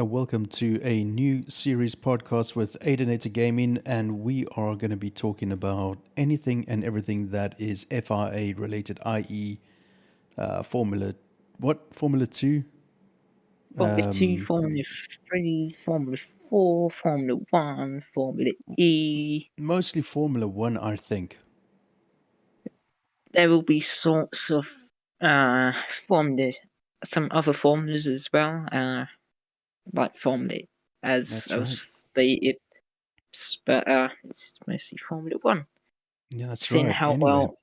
Welcome to a new series podcast with Audiotechnica Gaming, and we are going to be talking about anything and everything that is FIA related, i.e., Formula. What Formula Two? Formula 2, Um, Formula 3, Formula 4, Formula 1, Formula E. Mostly Formula One, I think. There will be sorts of formula, some other formulas as well, like Formula, as That's I right. was stated, but it's mostly Formula 1. Yeah, that's Seeing right. how Anyway, well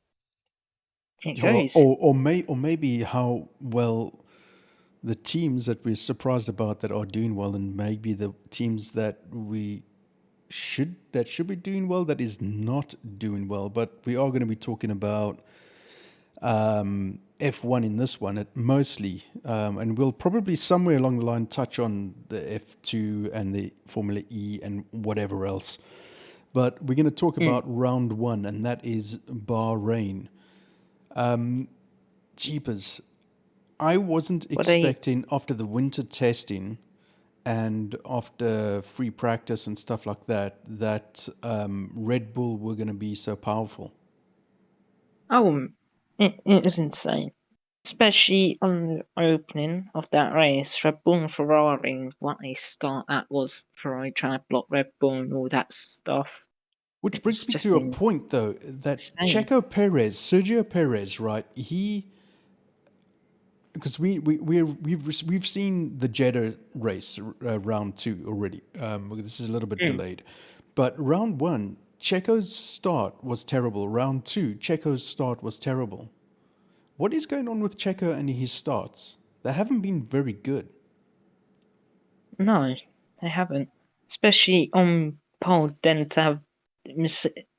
it goes. or maybe how well the teams that we're surprised about that are doing well, and maybe the teams that should be doing well that is not doing well. But we are going to be talking about F1 in this one, mostly, and we'll probably somewhere along the line touch on the F2 and the Formula E and whatever else. But we're going to talk about round one, and that is Bahrain. Jeepers, I wasn't But they, expecting after the winter testing and after free practice and stuff like that, that Red Bull were going to be so powerful. it was insane. Especially on the opening of that race, Red Bull and Ferrari, what they start at was Ferrari trying to block Red Bull and all that stuff. Which It was brings me just to a point, though, that insane. Sergio Perez, right? Because we've seen the Jeddah race round two already. This is a little bit delayed, but round one, Checo's start was terrible. Round two, Checo's start was terrible. What is going on with Checo and his starts? They haven't been very good. No, they haven't. Especially on pole, then to have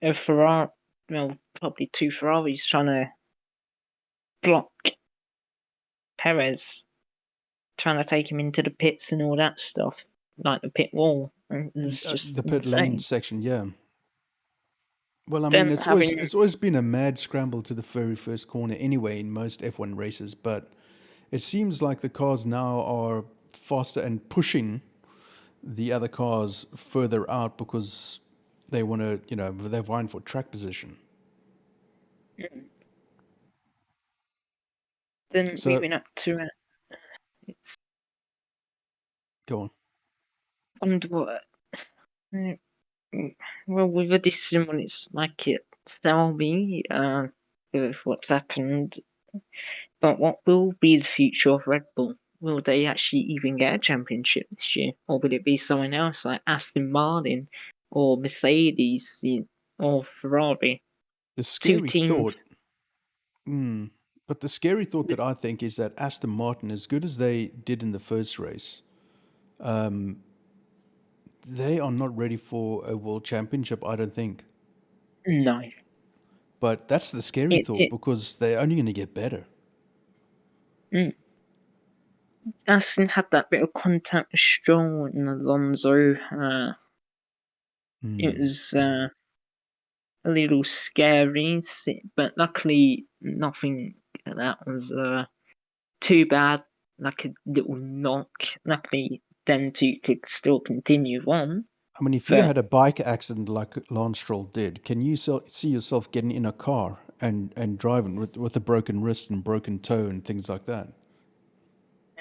a Ferrari, well, probably two Ferraris trying to block Perez, trying to take him into the pits and all that stuff, like the pit wall. And it's just The pit lane insane. section, yeah. Well, I mean, Then having it's always been a mad scramble to the very first corner anyway in most F1 races, but it seems like the cars now are faster and pushing the other cars further out because they want to, they're vying for track position. then So moving up to it's go on. under what. Well, with a decision when it's like it tell me with what's happened, but what will be the future of Red Bull? Will they actually even get a championship this year, or will it be someone else like Aston Martin or Mercedes or Ferrari? The Two scary thought, teams. but the scary thought that I think is that Aston Martin, as good as they did in the first race, they are not ready for a world championship, I don't think. No, But that's the scary thought it because they're only going to get better. mm. Aston had that bit of contact with Stroll and Alonso. It was a little scary, but luckily nothing that was too bad. Like a little knock. Luckily, them two could still continue on. I mean, if you But had a bike accident like Lance Stroll did, can you see yourself getting in a car and driving with a broken wrist and broken toe and things like that?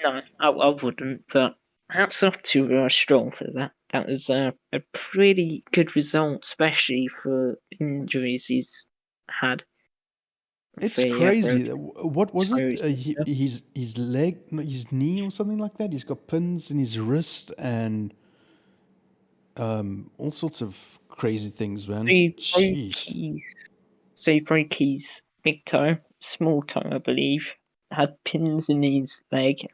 no, I wouldn't. But hats off to Stroll for that. That was a pretty good result, especially for injuries he's had. It's The crazy. broken What was it? toes and stuff. His leg, no, his knee, or something like that. He's got pins in his wrist and all sorts of crazy things, man. Jeez. So he broke his big toe, small toe, I believe. Had pins in his leg,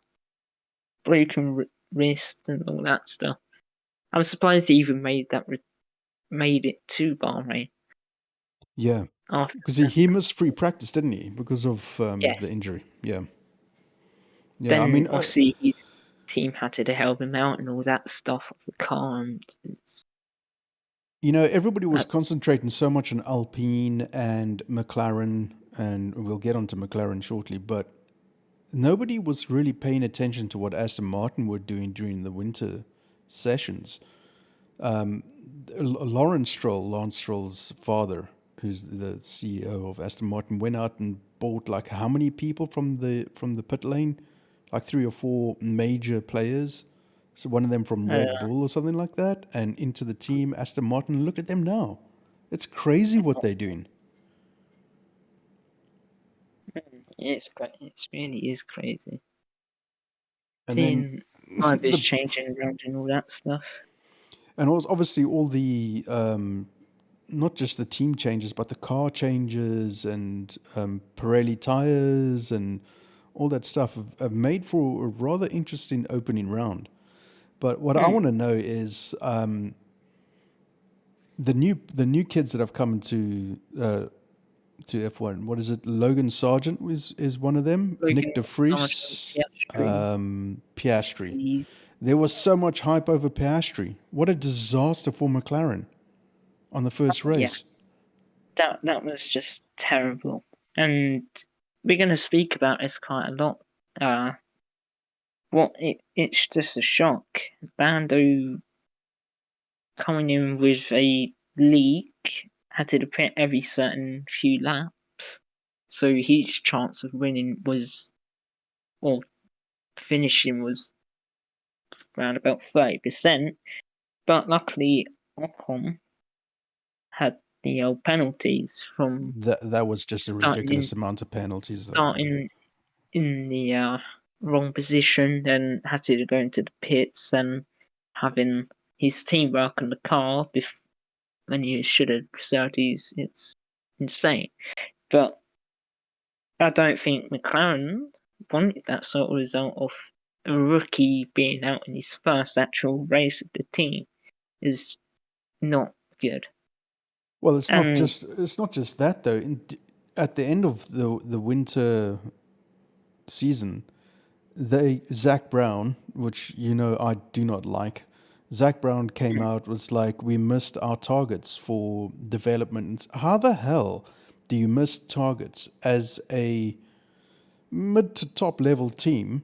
broken wrist, and all that stuff. I'm surprised he even made it to Bahrain Yeah, after because that. he missed free practice, didn't he? Because of the Yes. injury. Yeah, yeah. I Then mean, obviously his team had to help him out and all that stuff of the car, and everybody was uh, concentrating so much on Alpine and McLaren, and we'll get onto McLaren shortly. But nobody was really paying attention to what Aston Martin were doing during the winter sessions. Lawrence Stroll's father, who's the CEO of Aston Martin, went out and bought like how many people from the pit lane, like 3 or 4 major players. So one of them from Red Uh, Bull or something like that, and into the team Aston Martin. Look at them now. It's crazy what they're doing. it really is crazy. And then Seeing drivers the changing around and all that stuff. and also obviously all the not just the team changes, but the car changes and Pirelli tires and all that stuff have made for a rather interesting opening round. But what I want to know is the new kids that have come to F1. What is it? Logan Sargent is one of them. Nick Logan De Sargent, Vries, Piastri, Piastri. he's There was so much hype over Piastri. What a disaster for McLaren on the first yeah, race. that was just terrible. And we're gonna speak about this quite a lot. It's just a shock. Bando coming in with a leak had to depend every certain few laps. So his chance of winning was, or finishing was around about 30%. But luckily, Ocon had the penalties from That was just a ridiculous starting amount of penalties, though. starting in the wrong position, then had to go into the pits and having his team work on the car when he should have served it's insane. But I don't think McLaren wanted that sort of result of a rookie being out in his first actual race of the team is not good. Well, And it's not just that though. At the end of the winter season, Zach Brown, which I do not like. Zach Brown came out was like, we missed our targets for development. How the hell do you miss targets as a mid to top level team?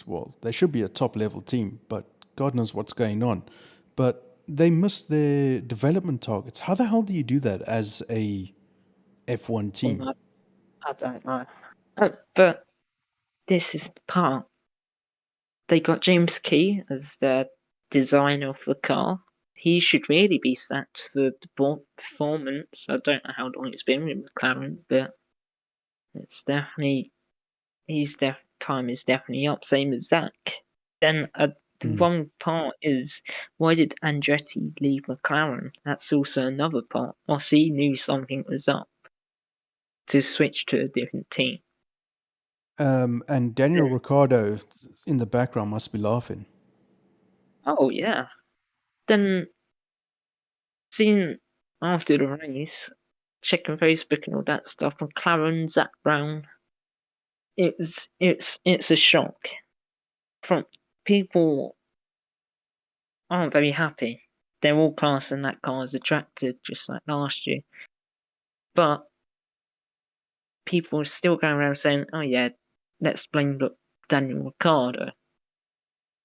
Well, they should be a top level team, but God knows what's going on. But they missed their development targets. How the hell do you do that as a F1 team? I don't know. But this is the part. They got James Key as the designer of the car. He should really be sacked for the performance. I don't know how long it's been with McLaren, but it's definitely time is definitely up. Same as Zach. Then the one part is, why did Andretti leave McLaren? That's also another part. He knew something was up to switch to a different team. And Daniel Ricciardo in the background must be laughing. Oh yeah. Then seeing after the race, checking Facebook and all that stuff, McLaren, Zach Brown, it's a shock. From people aren't very happy. They're all classing that car as attractive, just like last year. But people are still going around saying, "Oh yeah, let's blame Daniel Ricciardo."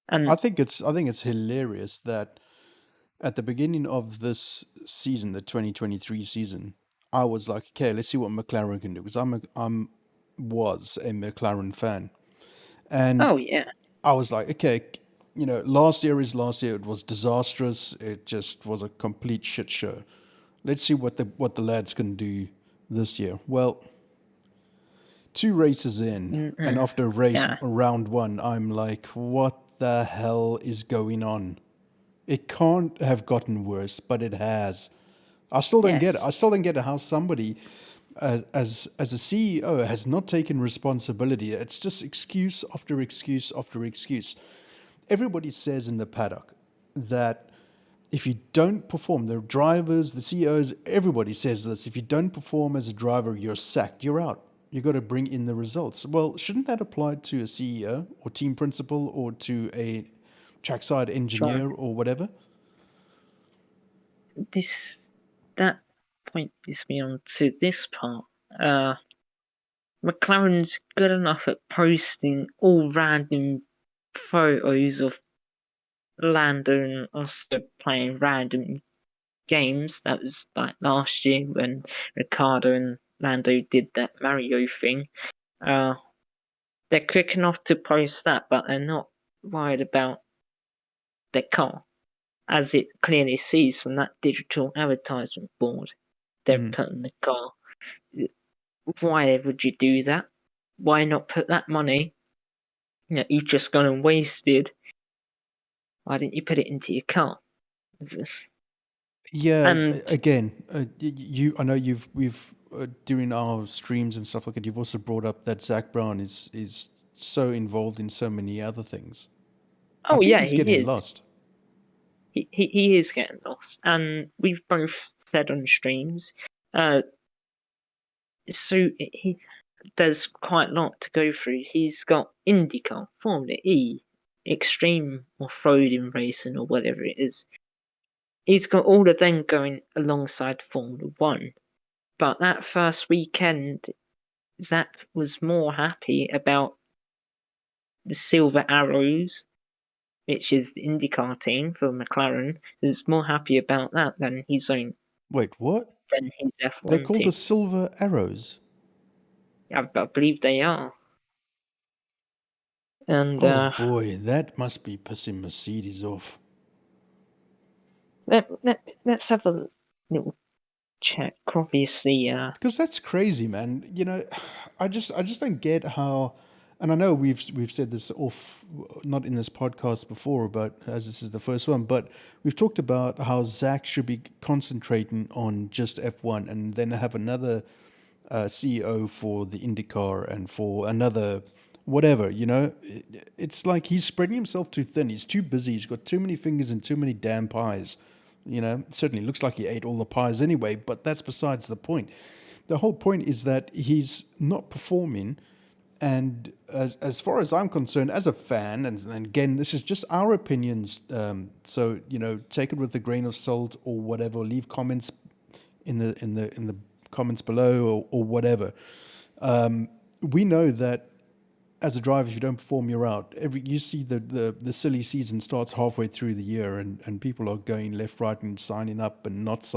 And I think it's hilarious that at the beginning of this season, the 2023 season, I was like, okay, let's see what McLaren can do because was a McLaren fan, and oh yeah, I was like, okay, last year is last year. It was disastrous. It just was a complete shit show. Let's see what the lads can do this year. Well, 2 races in, and after yeah, round one, I'm like, what the hell is going on? It can't have gotten worse, but it has. I still don't get it. I yes, still don't get how somebody, as a CEO, has not taken responsibility. It's just excuse after excuse after excuse. Everybody says in the paddock that if you don't perform, the drivers, the CEOs, everybody says this. If you don't perform as a driver, you're sacked. You're out. You got to bring in the results. Well, shouldn't that apply to a CEO or team principal or to a trackside sure. engineer or whatever? That point leads me on to this part. Uh, McLaren's good enough at posting all random photos of Lando and also playing random games. That was like last year when Ricardo and Lando did that Mario thing. They're quick enough to post that, but they're not worried about their car, as it clearly sees from that digital advertisement board they're putting the car. Why would you do that? Why not put that money that you've just gone and wasted? Why didn't you put it into your car? Yeah, And again, I know we've during our streams and stuff like that. You've also brought up that Zach Brown is so involved in so many other things. I oh think yeah, he's he getting is. lost. He is getting lost, and we've both said on streams. So there's quite a lot to go through. He's got IndyCar, Formula E, Extreme off-roading racing or whatever it is. He's got all of them going alongside Formula One. But that first weekend, Zach was more happy about the Silver Arrows, which is the IndyCar team for McLaren. He was more happy about that than his own, Wait, what? than his They're F1 called the team. Silver Arrows. I believe they are. And Oh boy, that must be pissing Mercedes off. let's have a little check. Obviously, Because that's crazy, man. You know, I just don't get how. And I know we've said this off, not in this podcast before, but as this is the first one, but we've talked about how Zach should be concentrating on just F1 and then have another CEO for the IndyCar and for another whatever, you know. It's like he's spreading himself too thin. He's too busy. He's got too many fingers and too many damn pies. You know, it certainly looks like he ate all the pies anyway, but that's besides the point. The whole point is that he's not performing. And as far as I'm concerned, as a fan, and again, this is just our opinions. So you know, take it with a grain of salt or whatever. Leave comments in the comments below or whatever. We know that as a driver, if you don't perform, you're out. You see the silly season starts halfway through the year, and people are going left, right, and signing up and not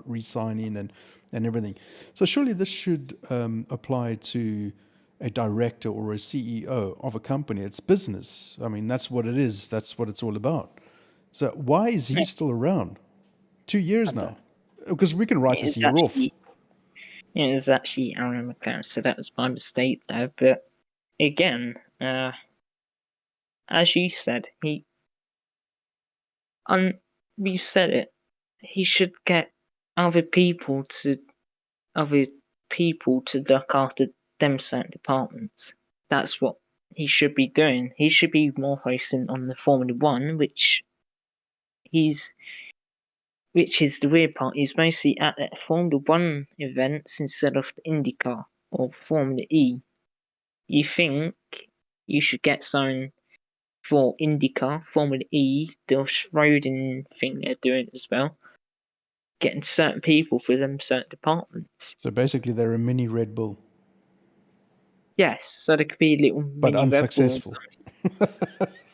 re-signing and everything. So surely this should apply to a director or a CEO of a company. It's business. I mean, that's what it is. That's what it's all about. So why is he still around? 2 years now, because we can write it this is year off. actually Aaron McLaren, so that was my mistake there. But again, as you said, we've said it. He should get other people to look after them certain departments. That's what he should be doing. He should be more focusing on the Formula One, which is the weird part. He's mostly at the Formula One events instead of the IndyCar or Formula E. You think you should get someone for IndyCar, Formula E, the off-roading thing they're doing as well. Getting certain people for them certain departments. So basically, they're a mini Red Bull, Yes, so there could be little but mini Red Bulls. unsuccessful.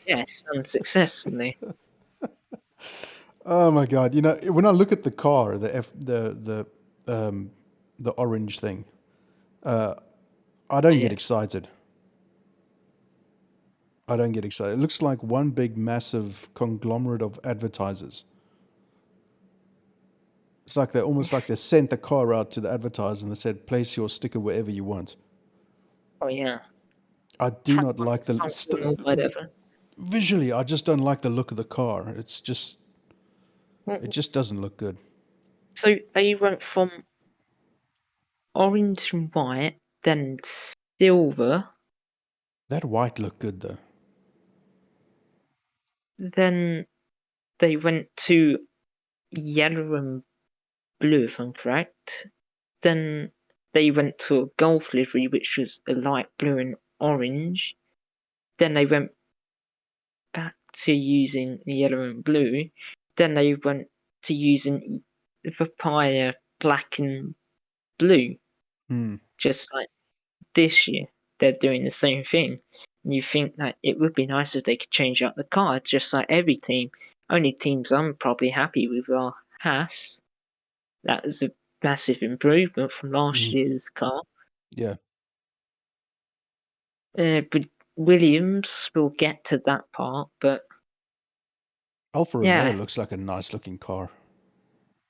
Yes, unsuccessfully. Oh my god! You know, when I look at the car, the orange thing, I don't get Yeah. excited. I don't get excited. It looks like one big, massive conglomerate of advertisers. It's like they almost like they sent the car out to the advertiser and they said, "Place your sticker wherever you want." Oh yeah. I do not like Something or whatever. visually. I just don't like the look of the car. It just doesn't look good. So they went from orange and white, then silver, That white looked good though. then they went to yellow and blue, if I'm correct. Then they went to a golf livery, which was a light blue and orange. Then they went back to using yellow and blue. Then they went to using the papaya black and blue. Hmm. Just like this year they're doing the same thing. And you think that it would be nice if they could change out the car, just like every team. Only teams I'm probably happy with are Haas. That was a massive improvement from last year's car. Yeah. But Williams, we'll get to that part, but Alfa Romeo yeah, looks like a nice looking car.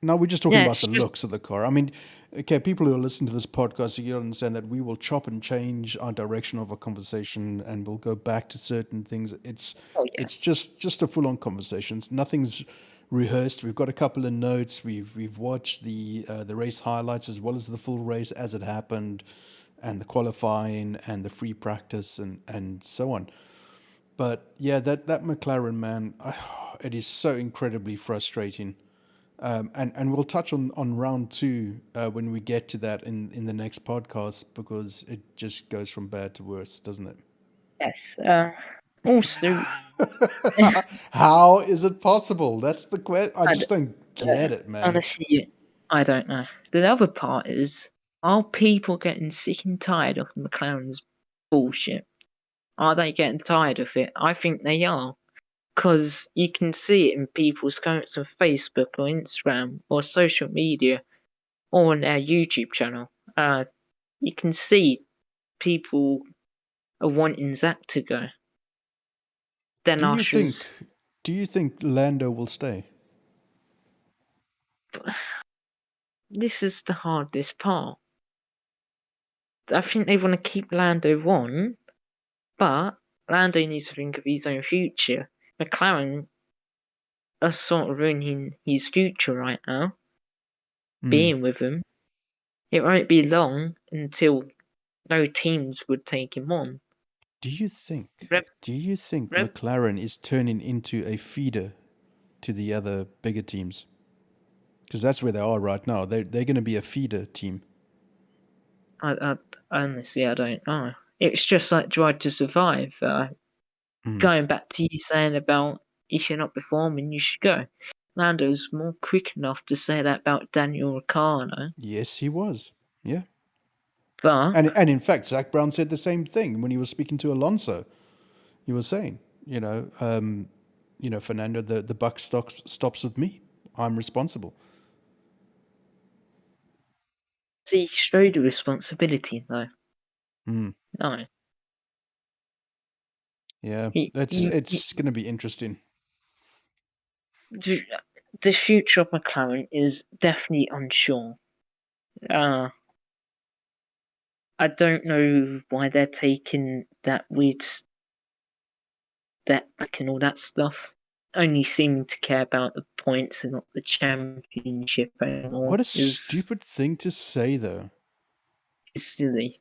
No, we're just talking yeah, about it's the just looks of the car. I mean, okay, people who are listening to this podcast, you understand that we will chop and change our direction of our conversation, and we'll go back to certain things. It's oh yeah, it's just a full on conversation. Nothing's rehearsed. We've got a couple of notes. We've watched the race highlights as well as the full race as it happened, and the qualifying and the free practice and so on. But yeah, that McLaren man, it is so incredibly frustrating. And we'll touch on round two when we get to that in the next podcast, because it just goes from bad to worse, doesn't it? yes. Also, How is it possible? That's the question. I I just don't get it, man. honestly, I don't know. The other part is, are people getting sick and tired of the McLaren's bullshit? Are they getting tired of it? I think they are. Because you can see it in people's comments on Facebook or Instagram or social media or on their YouTube channel. You can see people are wanting Zach to go. Then Do you think Usher's. do you think Lando will stay? This is the hardest part. I think they want to keep Lando on, but Lando needs to think of his own future. McLaren are sort of ruining his future right now, being with him. It won't be long until no teams would take him on. Do you think Rev, do you think Rev, McLaren is turning into a feeder to the other bigger teams? Because that's where they are right now. They're going to be a feeder team. I honestly, I don't know. It's just like Drive to Survive. Mm. Going back to you saying about if you're not performing, you should go. Lando's more quick enough to say that about Daniel Ricciardo, Yes, he was. Yeah. but And in fact, Zach Brown said the same thing when he was speaking to Alonso. He was saying, Fernando, the buck stops with me. I'm responsible. he showed the responsibility though. Mm. No, Yeah, he, it's going to be interesting. the future of McLaren is definitely unsure. I don't know why they're taking that weird step back and all that stuff. Only seeming to care about the points and not the championship anymore What a is stupid thing to say, though. silly.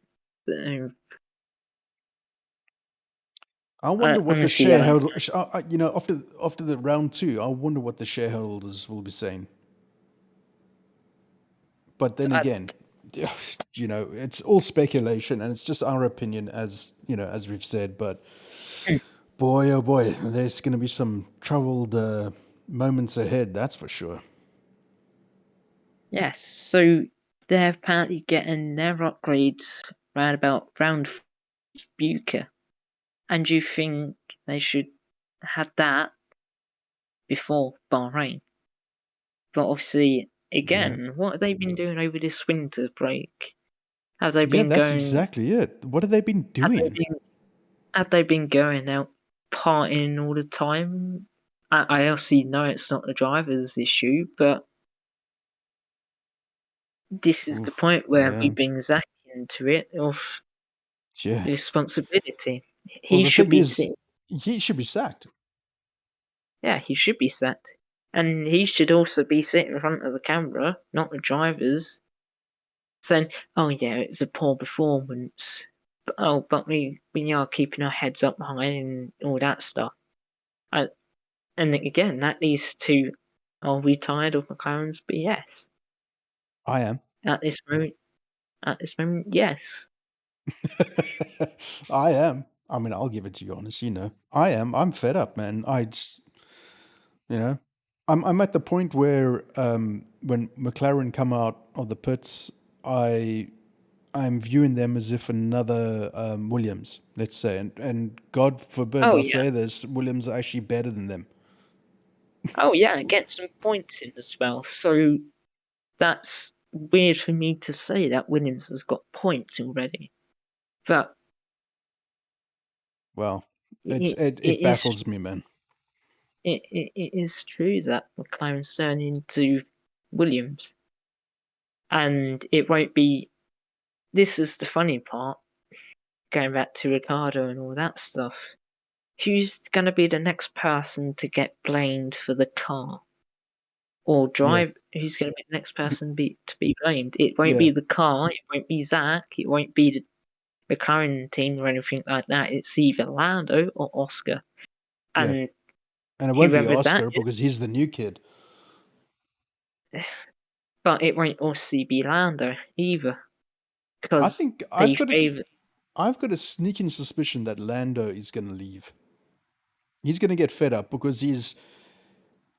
I wonder what the Honestly, I don't. shareholders, after the round two, I wonder what the shareholders will be saying. But then again, it's all speculation, and it's just our opinion, as as we've said. But boy, oh boy, there's going to be some troubled moments ahead. That's for sure. Yes, so they're apparently getting their upgrades around about round Buka. And do you think they should have that before Bahrain? But obviously, Yeah, again, what have they been doing over this winter break? Have they yeah, been that's going? exactly it. What have they been Have they doing? been? Have they been going out partying all the time? I obviously know it's not the driver's issue, but this is the Oof, point where we yeah, bring Zach into it of yeah. responsibility. Well, He the should thing be is, sick. he should be sacked. Yeah, he should be sacked. And he should also be sitting in front of the camera, not the drivers, saying, "Oh yeah, it's a poor performance. But we are keeping our heads up high and all that stuff." I, and again, that leads to, are we tired of McLaren's BS? I am. At this moment, yes. I am. I mean, I'll give it to you honest. I am. I'm fed up, man. You know, I'm at the point where when McLaren come out of the pits, I I'm viewing them as if another Williams, let's say, and God forbid Oh I'll yeah, say this, Williams are actually better than them. oh yeah, get some points in as well. So that's weird for me to say that Williams has got points already, but Well, it, it it is baffles me, man. it is true that McLaren's turning into Williams, and it won't be. This is the funny part. Going back to Ricardo and all that stuff. Who's going to be the next person to get blamed for the car? Or Yeah, drive? Who's going to be the next person to be blamed? It won't yeah, be the car. It won't be Zach. It won't be the McLaren team or anything like that. It's either Lando or Oscar. yeah. And And it won't be whoever that Oscar because he's the new kid. is, but it won't also be Lando either. I Because think they favour. I've got a sneaking suspicion that Lando is going to leave. He's going to get fed up because he's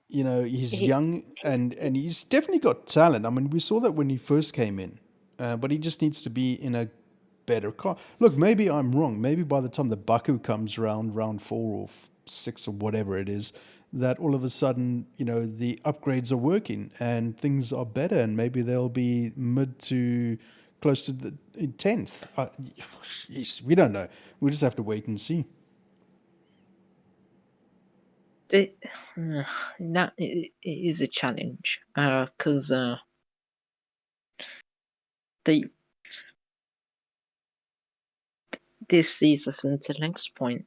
He, young and he's definitely got talent. I mean, we saw that when he first came in, but he just needs to be in a better car. Look, maybe I'm wrong. Maybe by the time the Baku comes around, round 4 or 6 or whatever it is, that all of a sudden, the upgrades are working and things are better, and maybe they'll be mid to close to the 10th. We don't know. We'll just have to wait and see. that it is a challenge because they this sees us into the next point.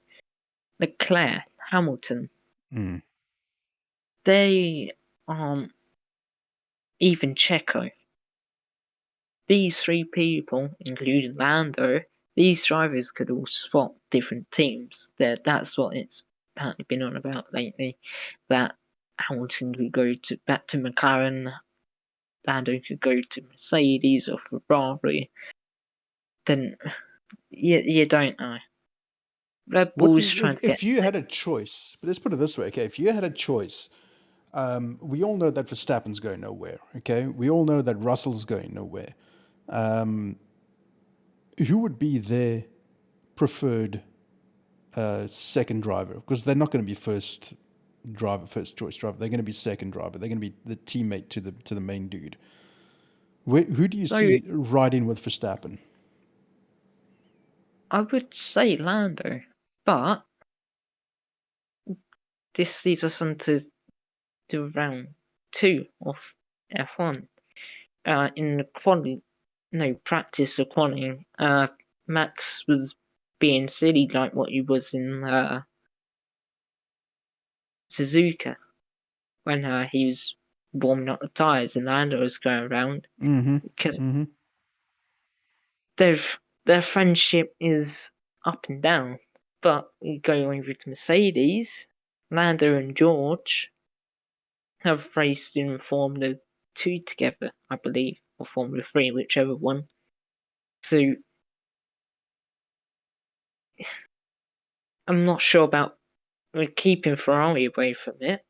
Leclerc, Hamilton, Mm. they even Checo. These three people, including Lando, these drivers could all swap different teams. That's what it's apparently been on about lately. That Hamilton could go back to McLaren, Lando could go to Mercedes or Ferrari. Then you don't know. Red What do Bull's you, trying to if get. you had a choice? But let's put it this way, okay? If you had a choice, we all know that Verstappen's going nowhere. Okay, we all know that Russell's going nowhere. Who would be their preferred second driver? Because they're not going to be first choice driver. They're going to be second driver. They're going to be the teammate to the main dude. Who do you So see riding with Verstappen? I would say Lando, but this leads us into round 2 of F1. In the practice of qualifying, Max was being silly like what he was in Suzuka when he was warming up the tyres and Lando was going around Mm-hmm. because Mm-hmm. their friendship is up and down. But going with Mercedes, Lando and George have raced in Formula 2 together, I believe, or Formula 3, whichever one. So I'm not sure about keeping Ferrari away from it.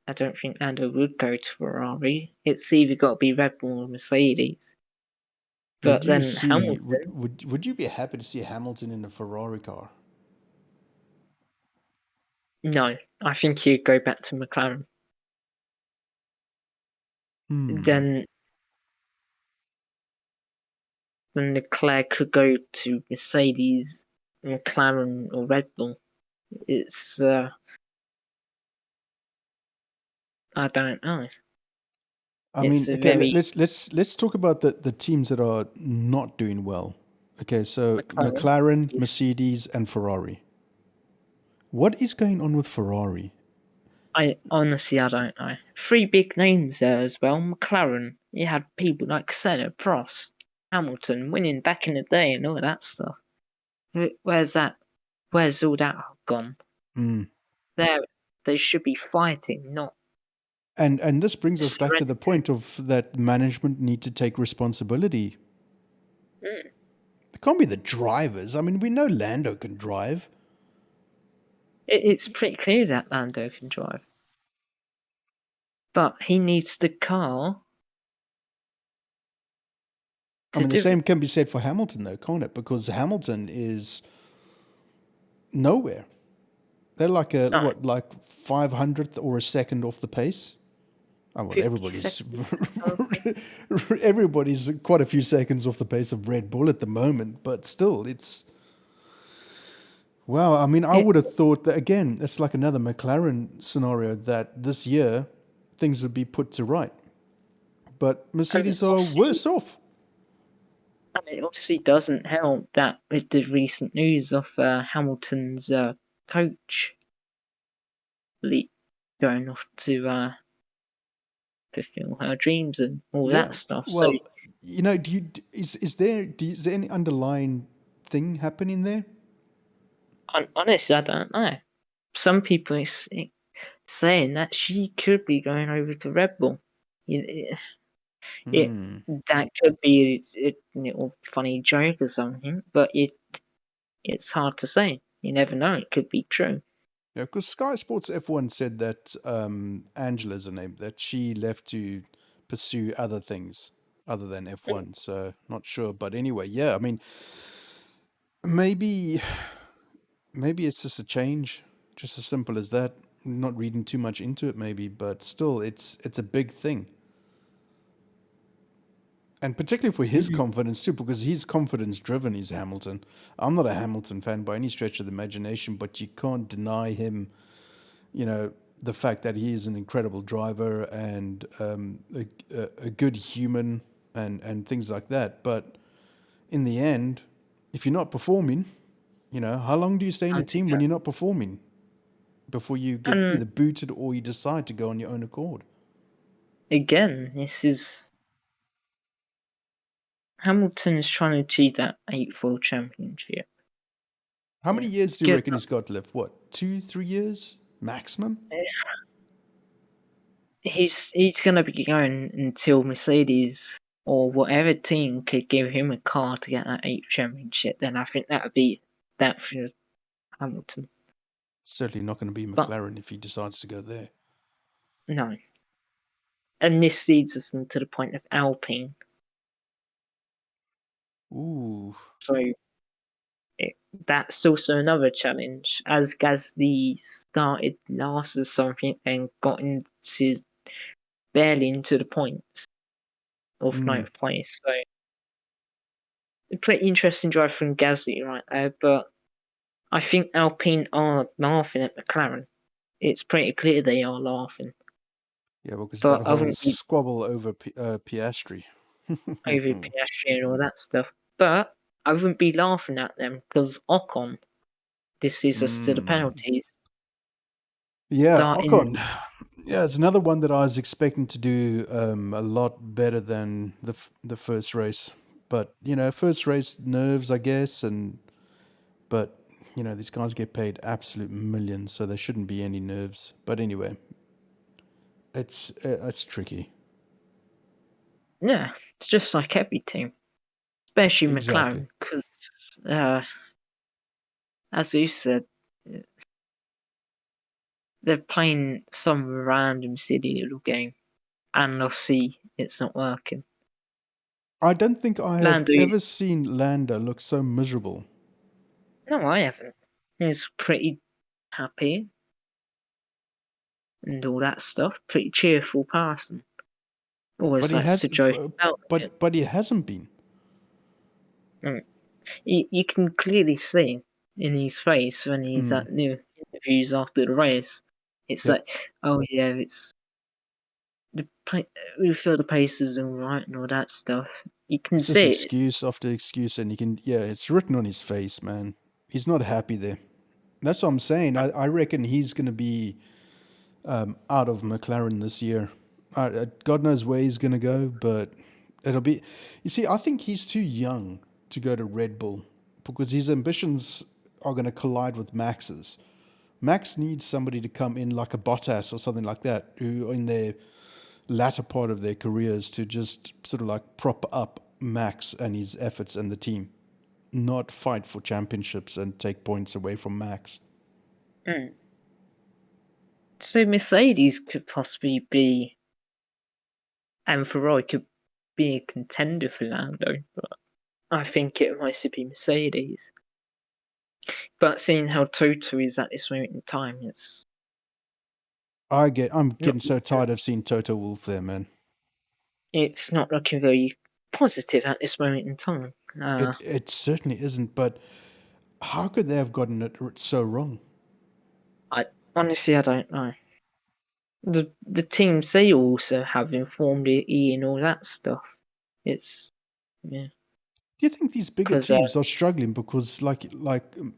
I don't think Lando would go to Ferrari. It's either got to be Red Bull or Mercedes. Would But you then see? Hamilton, Would you be happy to see Hamilton in a Ferrari car? no. I think he'd go back to McLaren. Hmm. Then Leclerc could go to Mercedes, McLaren, or Red Bull. It's I don't know. I It's mean, a okay, very let's talk about the teams that are not doing well. Okay, so McLaren. McLaren, Is, Mercedes, and Ferrari. What is going on with Ferrari? I honestly I don't know. Three big names there as well. McLaren. You had people like Senna, Prost, Hamilton winning back in the day and all that stuff. Where's that? Where's all that gone? Mm. There, they should be fighting, not And this brings us back to the surrendering. point of that management need to take responsibility. Mm. It can't be the drivers. I mean, we know Lando can drive. It's pretty clear that Lando can drive, but he needs the car I mean, the same can be said for Hamilton, though, can't it? Because Hamilton is nowhere. They're like No, like 500th or a second off the pace. Oh, well, 50 seconds. Okay. everybody's quite a few seconds off the pace of Red Bull at the moment, but still, it's wow. I mean, I It, would have thought that again, it's like another McLaren scenario that this year things would be put to right, but and Mercedes are worse off. it obviously doesn't help that with the recent news of Hamilton's coach leak going off to fulfill her dreams and all Yeah. that stuff. So, Well, you know, is there any underlying thing happening there? honestly, I don't know. Some people is saying that she could be going over to Red Bull. It, it Hmm. that could be a little funny joke or something, but it's hard to say. You never know. It could be true. Yeah, because Sky Sports F1 said that Angela's her name, that she left to pursue other things other than F1. So not sure, but anyway, yeah. I mean, maybe it's just a change, just as simple as that. Not reading too much into it, maybe, but still, it's a big thing. And particularly for his Mm. confidence too, because he's confidence driven. He's Hamilton. I'm not a Hamilton fan by any stretch of the imagination, but you can't deny him. You know, the fact that he is an incredible driver and a good human and things like that. But in the end, if you're not performing, you know, how long do you stay in a Time to team go. when you're not performing before you get And either booted or you decide to go on your own accord? again, this is Hamilton is trying to achieve that 8th championship. How many Yeah, years do you good. reckon he's got left? What, 2-3 years maximum? He's gonna be going until Mercedes or whatever team could give him a car to get that 8th championship. Then I think that would be that for Hamilton. Certainly not going to be But McLaren if he decides to go there. no, and this leads us into the point of Alpine. Ooh. So that's also another challenge. As Gasly started last or something and got into barely into the points of Mm. 9th place. So a pretty interesting drive from Gasly right there, but I think Alpine are laughing at McLaren. It's pretty clear they are laughing. Yeah, because that But I whole wouldn't be squabble over Piastri. over Piastri and all that stuff. But I wouldn't be laughing at them because Ocon, this is us to the Mm. penalties. Yeah, Starting Ocon. Yeah, it's another one that I was expecting to do a lot better than the first race. But you know, first race nerves, I guess, and but you know these guys get paid absolute millions, so there shouldn't be any nerves. But anyway, it's tricky. yeah, it's just like every team, especially Exactly. McLaren, because as you said, they're playing some random silly little game, and they'll see it's not working. I don't think I have Lando, ever seen Lando look so miserable. no, I haven't. He's pretty happy and all that stuff. Pretty cheerful person. But Always he likes has, to joke about it. but he hasn't been. Mm. You can clearly see in his face when he's Mm. at new interviews after the race. It's Yep. like, oh yeah, it's we feel the pace is alright and all that stuff. You can It's just see it. excuse after excuse, and you can, yeah, it's written on his face, man. He's not happy there. That's what I'm saying. I reckon he's going to be out of McLaren this year. God knows where he's going to go, but it'll be. You see, I think he's too young to go to Red Bull because his ambitions are going to collide with Max's. Max needs somebody to come in like a Bottas or something like that, who in their latter part of their careers to just sort of like prop up Max and his efforts and the team, not fight for championships and take points away from Max. Mm. So Mercedes could possibly be, and Ferrari could be a contender for Lando, but I think it might be Mercedes. But seeing how Toto is at this moment in time, it's I'm not getting so tired of seeing Toto Wolff there, man. it's not looking very positive at this moment in time. It certainly isn't. But how could they have gotten it so wrong? I honestly I don't know. The teams they also have informed E and all that stuff. It's yeah, Do you think these bigger because teams are struggling because, like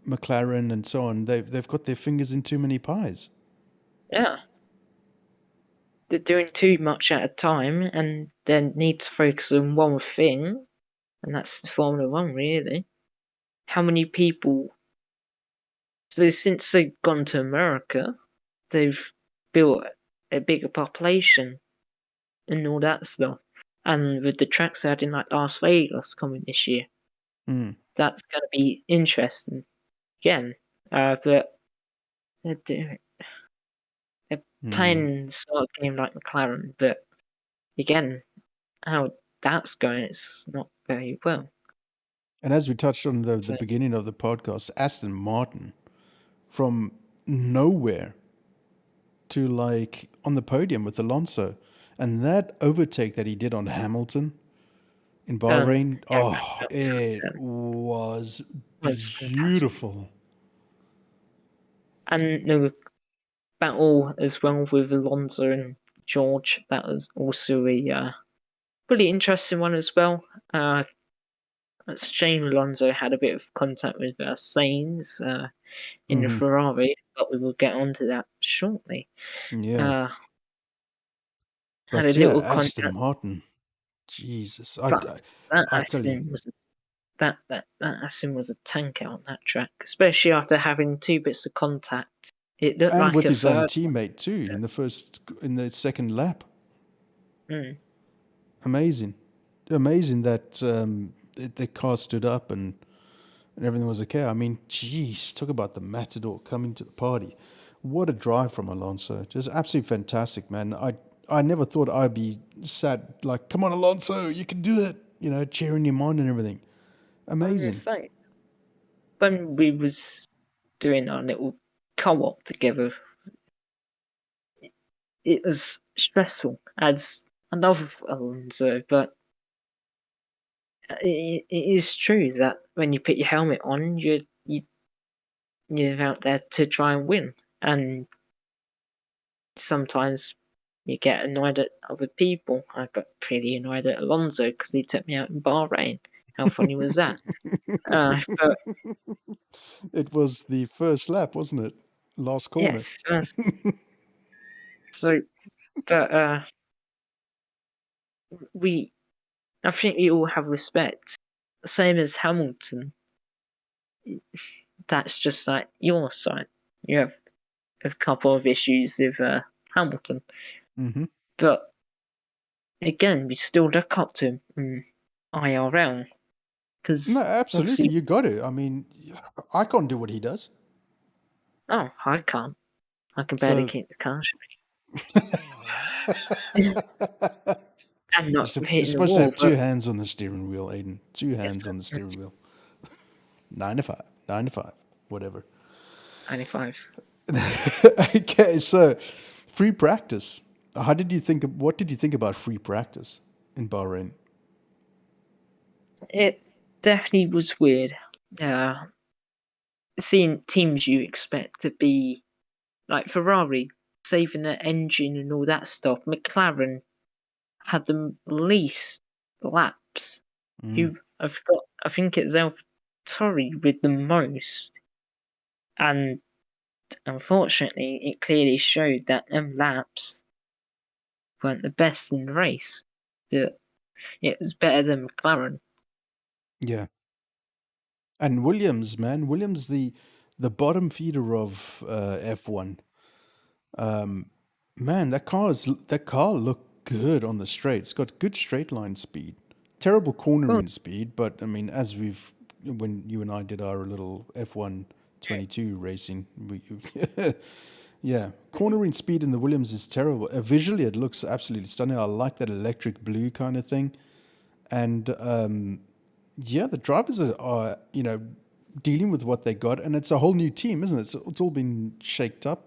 McLaren and so on, they've got their fingers in too many pies? yeah, they're doing too much at a time, and they need to focus on one thing, and that's the Formula One, really. How many people? So since they've gone to America, they've built a bigger population and all that stuff. And with the tracks they had in like Las Vegas coming this year, that's going to be interesting again. But they're playing sort of game like McLaren, but again, how that's going, it's not very well. And as we touched on the So, beginning of the podcast, Aston Martin, from nowhere to like on the podium with Alonso, and that overtake that he did on Hamilton in Bahrain, it was beautiful. And the battle as well with Alonso and George, that was also a pretty interesting one as well. It's a shame Alonso had a bit of contact with Sainz in the Ferrari, but we will get onto that shortly. Yeah. Had a But yeah, little Aston contact, Martin, Jesus, but that I tell you, that Aston was a tanker on that track, especially after having 2 bits of contact. It looked and like with a his own third. teammate too in the second lap. Mm. Amazing that the car stood up and everything was okay. I mean, geez, talk about the matador coming to the party. What a drive from Alonso. Just absolutely fantastic, man. I never thought I'd be sat like, come on, Alonso, you can do it. You know, cheering him on and everything. I was gonna Amazing. say, when we was doing our little co-op together, it was stressful. As I love Alonso, but it is true that when you put your helmet on, you're out there to try and win, and sometimes you get annoyed at other people. I got pretty annoyed at Alonso because he took me out in Bahrain. How funny was that? But It was the first lap, wasn't it? Last corner. yes, so but I think we all have respect. Same as Hamilton. That's just like your side. You have a couple of issues with Hamilton, but again, we still look up to him in IRL because No, absolutely. obviously, You got to. I mean, I can't do what he does. oh, I can't. I can barely So keep the car straight and not you're hitting the supposed to wall. have two But hands on the steering wheel, Aiden. Two yes, hands on the steering wheel. 9 to 5, whatever. 95. Okay, so free practice. What did you think about free practice in Bahrain? It definitely was weird. Seeing teams you expect to be like Ferrari saving the engine and all that stuff. McLaren had the least laps. I forgot. I think it's AlphaTauri with the most, and unfortunately, it clearly showed that them laps weren't the best in the race. But it was better than McLaren. Yeah. And Williams, man, Williams, the bottom feeder of F1. Man, that car looked good on the straight. It's got good straight line speed. Terrible Well, cornering speed, but I mean, when you and I did our little F1 22 racing, yeah, cornering speed in the Williams is terrible. Visually, it looks absolutely stunning. I like that electric blue kind of thing. and yeah, the drivers are dealing with what they got, and it's a whole new team, isn't it? It's all been shaked up,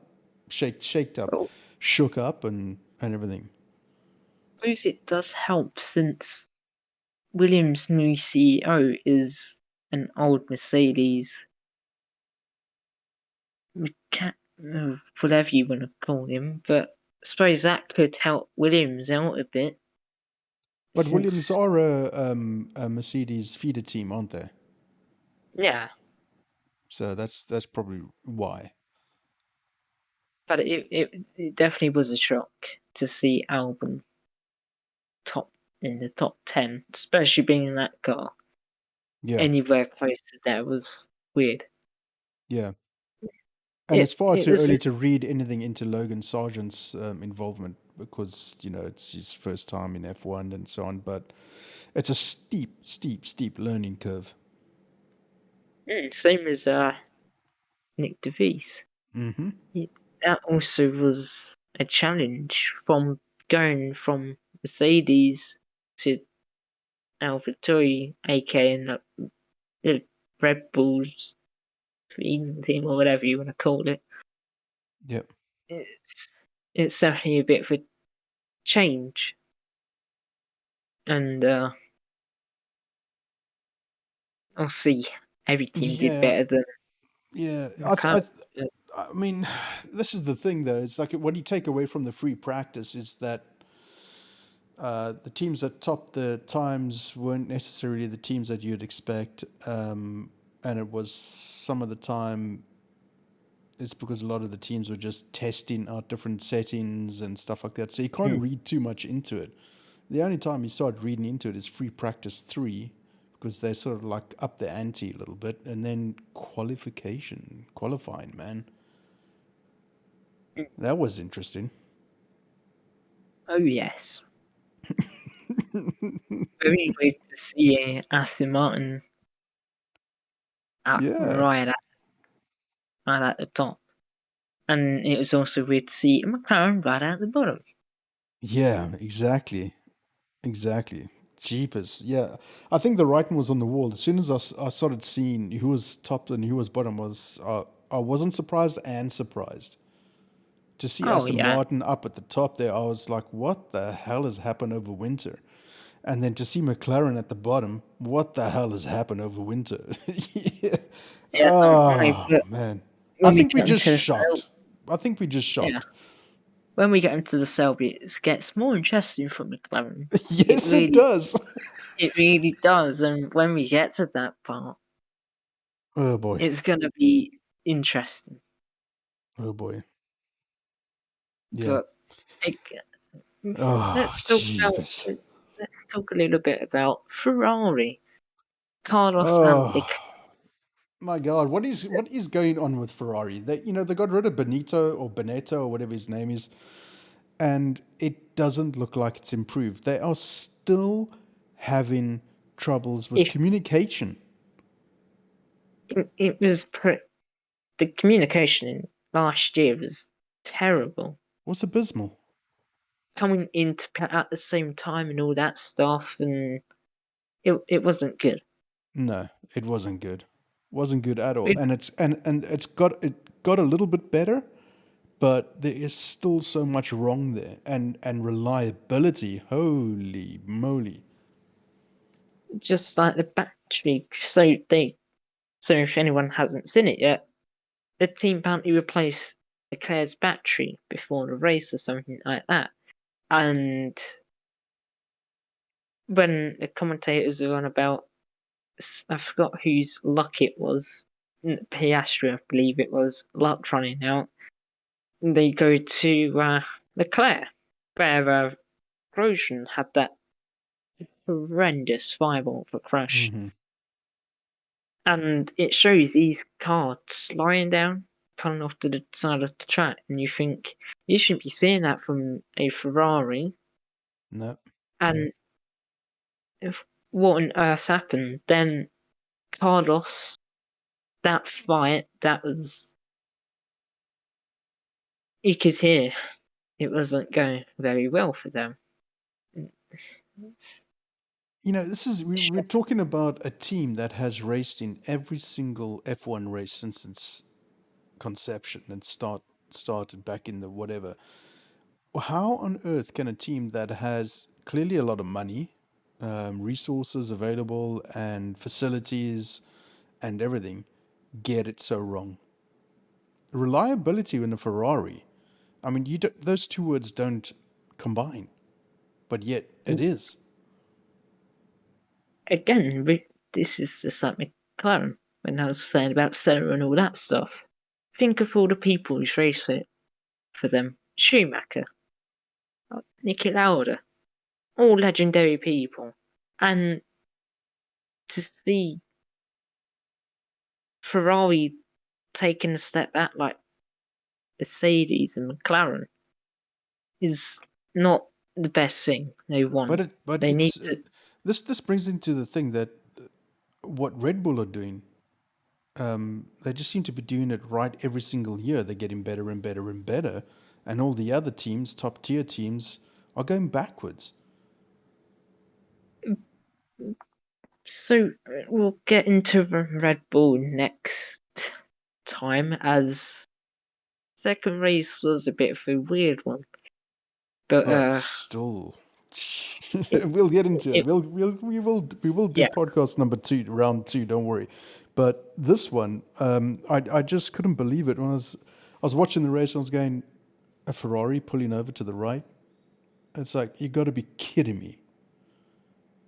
Well, shook up, and everything. I suppose it does help since Williams' new CEO is an old Mercedes, whatever you want to call him, but I suppose that could help Williams out a bit. But Williams Since, are a Mercedes feeder team, aren't they? yeah, So that's probably why. but it definitely was a shock to see Albon in the top 10, especially being in that car. Yeah, Anywhere close to there was weird. yeah. And it's far It too was early to read anything into Logan Sargent's involvement because it's his first time in F1 and so on. But it's a steep learning curve. same as Nick DeVries. Mm-hmm. That also was a challenge from going from Mercedes to AlphaTauri, aka the Red Bulls team or whatever you want to call it. Yep. It's definitely a bit of a change, and I'll see. Every team did Yeah. better than Yeah. McLaren. I mean, this is the thing, though. It's like what you take away from the free practice is that the teams that topped the times weren't necessarily the teams that you'd expect, and it was some of the time. It's because a lot of the teams were just testing out different settings and stuff like that. So you can't read too much into it. The only time you start reading into it is free practice 3, because they sort of like up the ante a little bit, and then qualifying, man. That was interesting. Oh yes, very weird to see Aston Martin Yeah. right at the top, and it was also weird to see McLaren right at the bottom. Yeah, exactly. Exactly. Jeepers. Yeah. I think the writing was on the wall. As soon as I started seeing who was top and who was bottom, I wasn't surprised and surprised. To see Oh Aston yeah, Martin up at the top there, I was like, what the hell has happened over winter? And then to see McLaren at the bottom, what the hell has happened over winter? Yeah. yeah. No, Oh, but man. I when we think we're get just into shocked. I think we're just yeah, shocked. when we get into the Selby, it gets more interesting for McLaren. It Yes, it really, does. it really does. And when we get to that part, Oh, boy. it's gonna be interesting. Oh, boy. Yeah. But it, Oh, let's talk about jeepers. let's talk a little bit about Ferrari. Carlos and Oh, my God. What is going on with Ferrari? They got rid of Benetto or whatever his name is, and it doesn't look like it's improved. They are still having troubles with if communication. it was the communication last year was terrible. What's abysmal? Coming into at the same time and all that stuff, and it wasn't good. No, it wasn't good. Wasn't good at all. It And it got a little bit better, but there is still so much wrong there. And reliability, holy moly. just like the battery. So if anyone hasn't seen it yet, the team apparently replaced Leclerc's battery before the race or something like that. And when the commentators were on about, I forgot whose luck it was, Piastri, I believe it was, luck running out, they go to Leclerc, where Grosjean had that horrendous fireball for crash. Hmm. And it shows these cars sliding down, coming off to the side of the track, and you think you shouldn't be seeing that from a Ferrari. No. And if, what on earth happened? Then Carlos, that fight, that was, you could hear it wasn't going very well for them. we're talking about a team that has raced in every single F1 race since its conception and started back in the whatever. How on earth can a team that has clearly a lot of money, resources available, and facilities and everything get it so wrong? Reliability in a Ferrari. I mean, those two words don't combine, but yet it is. Again, this is just like McLaren when I was saying about Senna and all that stuff. Think of all the people who's raced it for them. Schumacher, Niki Lauda, all legendary people. And to see Ferrari taking a step back like Mercedes and McLaren is not the best thing they want. They need to. This brings into the thing that what Red Bull are doing, they just seem to be doing it right every single year. They're getting better and better and better, and all the other teams, top tier teams, are going backwards. So we'll get into Red Bull next time, as second race was a bit of a weird one. But still, we'll get into it. We will do podcast number 2, round 2. Don't worry. But this one, I just couldn't believe it when I was watching the race. And I was going, a Ferrari pulling over to the right. It's like, you got to be kidding me.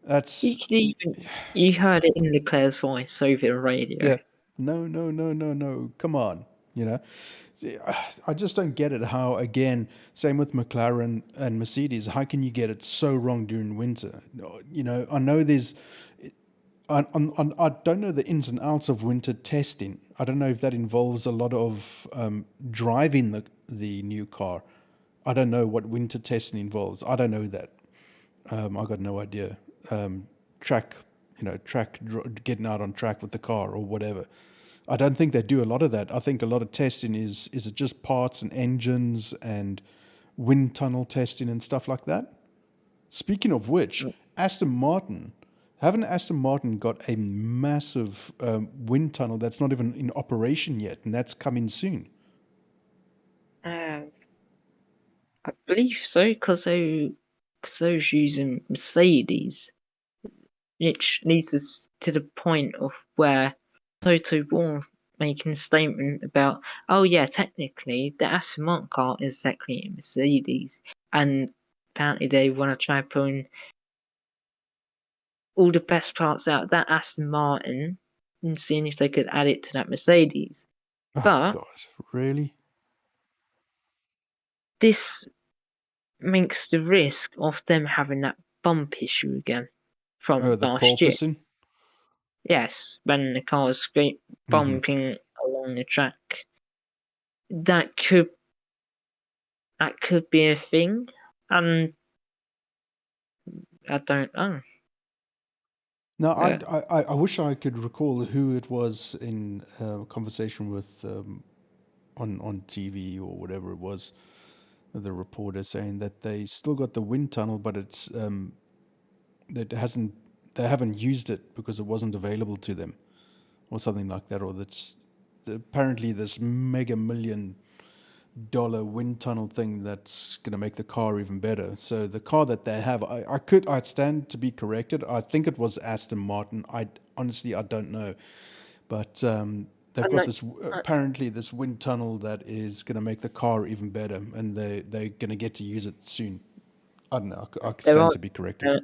That's you heard it in Leclerc's voice over the radio. Yeah. No. Come on. See, I just don't get it. How, again, same with McLaren and Mercedes. How can you get it so wrong during winter? I know there's. I don't know the ins and outs of winter testing. I don't know if that involves a lot of driving the new car. I don't know what winter testing involves. I don't know that. I got no idea. Track getting out on track with the car or whatever. I don't think they do a lot of that. I think a lot of testing is it just parts and engines and wind tunnel testing and stuff like that. Speaking of which, haven't Aston Martin got a massive wind tunnel that's not even in operation yet, and that's coming soon? I believe so, because those using Mercedes, which leads us to the point of where Toto Wolff making a statement about, oh yeah, technically the Aston Martin car is exactly a Mercedes, and apparently they want to try pulling all the best parts out of that Aston Martin and seeing if they could add it to that Mercedes. Oh, but God, really? This makes the risk of them having that bump issue again from the last year. porpoising? Yes, when the car was bumping along the track. That could be a thing, and I don't know. No, I wish I could recall who it was in a conversation with on TV or whatever it was. The reporter saying that they still got the wind tunnel, but it's they haven't used it because it wasn't available to them, or something like that. Or that's apparently this mega $1 million wind tunnel thing that's going to make the car even better. So the car that they have, I'd stand to be corrected. I think it was Aston Martin. I don't know, but they've got apparently this wind tunnel that is going to make the car even better, and they're going to get to use it soon. I don't know. I stand to be corrected.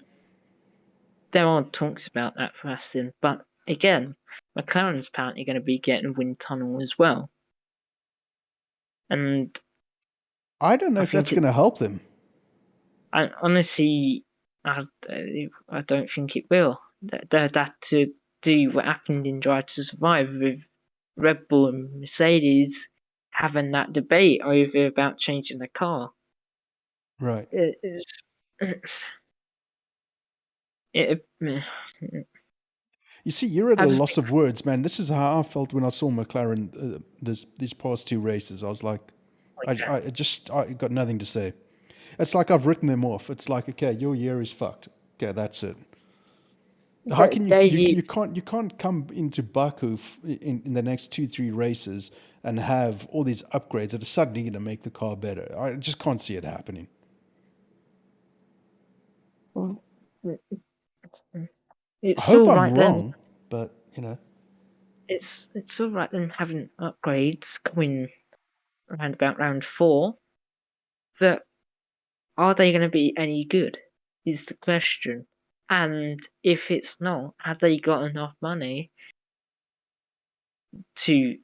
There are talks about that for Aston, but again, McLaren's apparently going to be getting a wind tunnel as well. And I don't know if that's going to help them. Honestly, I don't think it will. They'd have to do what happened in Drive to Survive with Red Bull and Mercedes having that debate over about changing the car. Right. You see, you're at a loss of words, man. This is how I felt when I saw McLaren these past 2 races. I was like, I got nothing to say. It's like I've written them off. It's like, okay, your year is fucked. Okay, that's it. How can They you can't come into Baku in the next 2-3 races and have all these upgrades that are suddenly going to make the car better. I just can't see it happening. I it's hope all I'm right then. wrong, but you know, It's all right then having upgrades coming around about round 4, but are they going to be any good? Is the question. And if it's not, have they got enough money to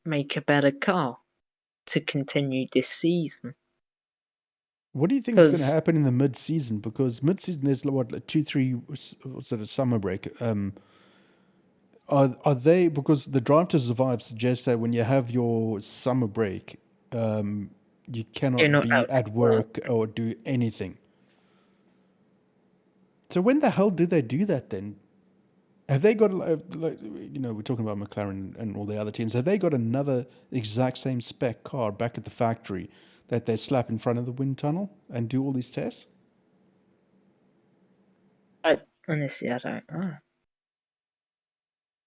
make a better car to continue this season? what do you think is going to Because happen in the mid-season? Because mid-season there's what, like 2-3 sort of summer break. Are they, because the Drive to Survive suggests that when you have your summer break, you you're cannot not be out to at work. work or do anything. So when the hell do they do that then? Have they got, like, you know, we're talking about McLaren and all the other teams. Have they got another exact same spec car back at the factory that they slap in front of the wind tunnel and do all these tests? Honestly, I don't know.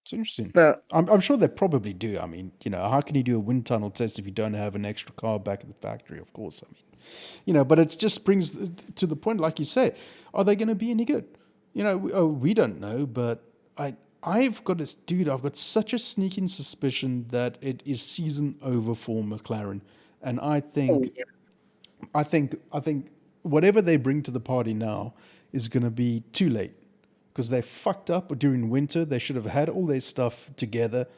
It's interesting. But I'm sure they probably do. I mean, you know, how can you do a wind tunnel test if you don't have an extra car back at the factory? Of course, I mean, you know, but it just brings to the point, like you say, are they going to be any good? You know, we don't know, but I've got this dude. I've got such a sneaking suspicion that it is season over for McLaren, and I oh think yeah, I think I think whatever they bring to the party now is going to be too late because they fucked up during winter. They should have had all their stuff together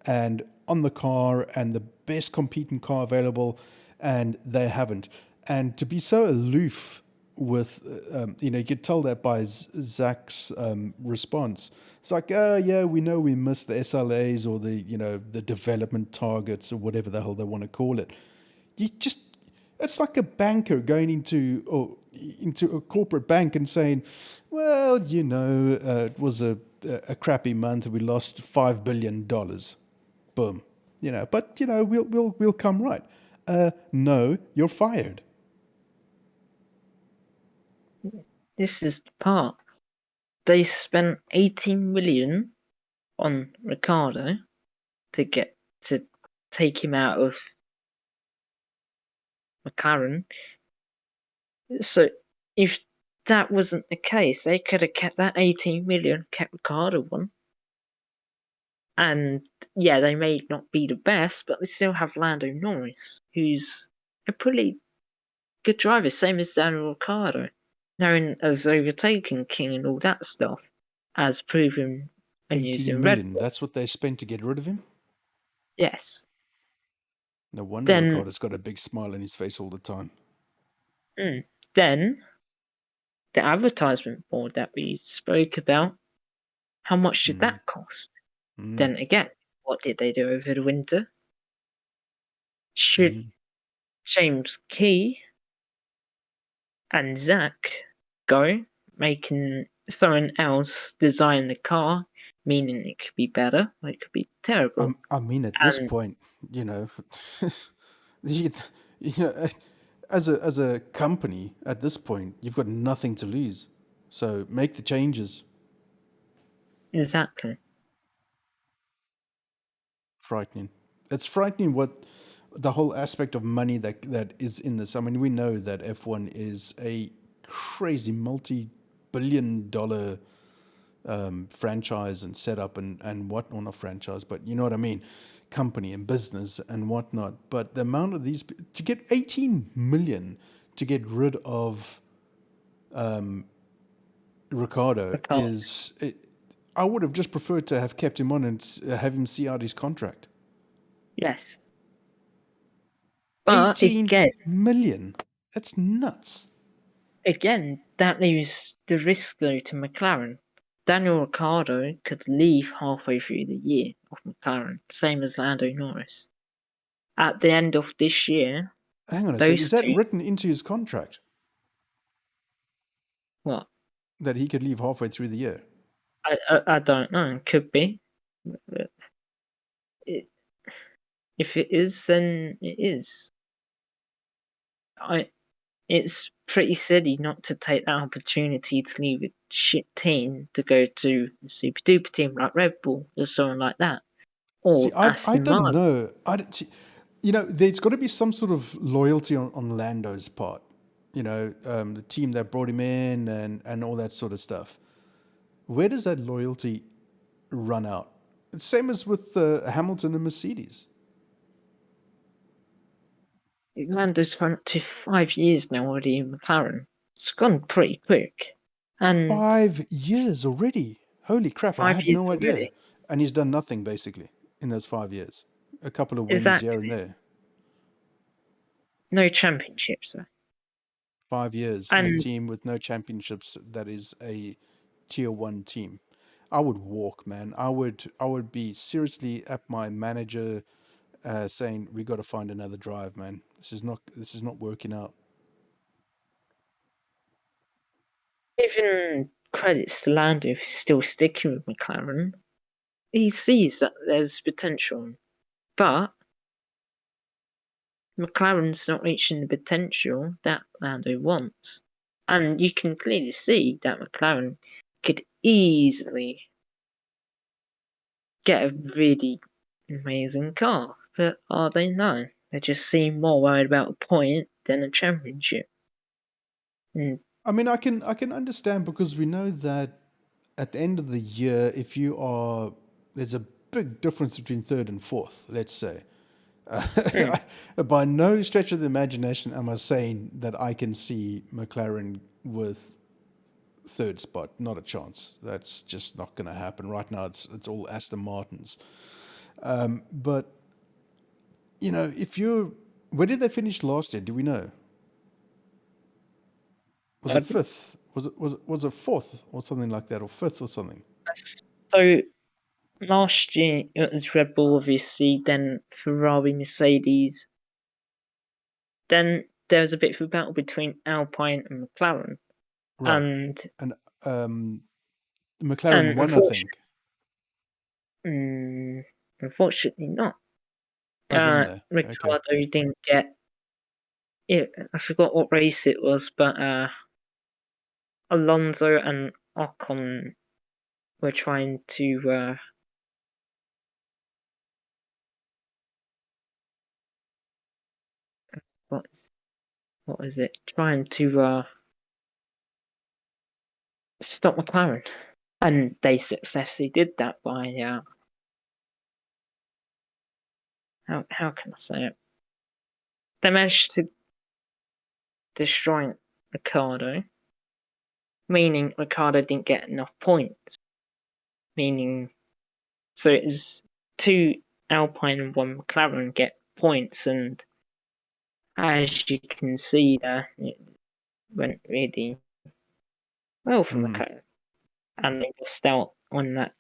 and on the car and the best competing car available, and they haven't. And to be so aloof with, you know, you could tell that by Zach's response. It's like, oh yeah, we know we missed the SLAs or the, you know, the development targets or whatever the hell they want to call it. You just, it's like a banker going into a corporate bank and saying, well, you know, it was a crappy month. We lost $5 billion. Boom. You know, but you know, we'll come right. No, you're fired. this is the part. They spent 18 million on Ricardo to take him out of McLaren. So if that wasn't the case, they could have kept that 18 million, kept Ricardo on. And yeah, they may not be the best, but they still have Lando Norris, who's a pretty good driver, same as Daniel Ricciardo, known as overtaking king and all that stuff, as proven when 18 using Red million. Bull. That's what they spent to get rid of him. Yes. No wonder Then, Ricardo's got a big smile on his face all the time. then the advertisement board that we spoke about, how much did that cost? Then again, what did they do over the winter? Should James Key and Zach go making someone else design the car, meaning it could be better, or it could be terrible. I mean, at this And point, you know, you, you know, as a company, at this point, you've got nothing to lose. So make the changes. exactly. Frightening. It's frightening what the whole aspect of money that is in this. I mean, we know that F1 is a crazy multi-billion-dollar franchise and setup and whatnot, not franchise, but you know what I mean, company and business and whatnot. But the amount of these to get 18 million to get rid of Ricardo is. I would have just preferred to have kept him on and have him see out his contract. Yes. But 18 million. That's nuts. again, that leaves the risk though to McLaren. Daniel Ricciardo could leave halfway through the year of McLaren, same as Lando Norris. At the end of this year, Hang on a sec. Is those that two. written into his contract What? that he could leave halfway through the year? I don't know. Could be. But if it is, then it is. It's pretty silly not to take that opportunity to leave with shit team to go to a super duper team like Red Bull or someone like that, or See, I Aston don't Martin. know. You know, there's got to be some sort of loyalty on Lando's part. You know, the team that brought him in and all that sort of stuff. Where does that loyalty run out? It's same as with Hamilton and Mercedes. Lando's run up to 5 years now already in McLaren. It's gone pretty quick. And 5 years already. Holy crap! I 5 had years no idea. already. And he's done nothing basically in those 5 years. A couple of wins here and Exactly. there. No championships though. 5 years in a And team with no championships that is a tier 1 team. I would walk, man. I would be seriously at my manager saying we got to find another drive, man. This is not working out. even credits to Lando for still sticking with McLaren. He sees that there's potential, but McLaren's not reaching the potential that Lando wants. And you can clearly see that McLaren could easily get a really amazing car. But are they? No. They just seem more worried about a point than a championship. And I mean, I can understand because we know that at the end of the year, if you are, there's a big difference between third and fourth. Let's say, by no stretch of the imagination am I saying that I can see McLaren with third spot. Not a chance. That's just not going to happen right now. It's all Aston Martins. But you know, if you're, where did they finish last year? Do we know? Was it fifth? Was it fourth or something like that, or fifth or something? so last year it was Red Bull, obviously, then Ferrari, Mercedes. Then there was a bit of a battle between Alpine and McLaren. Right. And McLaren won, I think. Unfortunately not. Oh, didn't they? Okay. Ricciardo didn't get it. I forgot what race it was, but Alonso and Ocon were trying to what is it? Trying to stop McLaren, and they successfully did that by how can I say it? They managed to destroy Ricciardo, meaning Ricciardo didn't get enough points. Meaning, so it is 2 Alpine and 1 McLaren get points, and as you can see there, it went really well for McLaren. And they lost out on that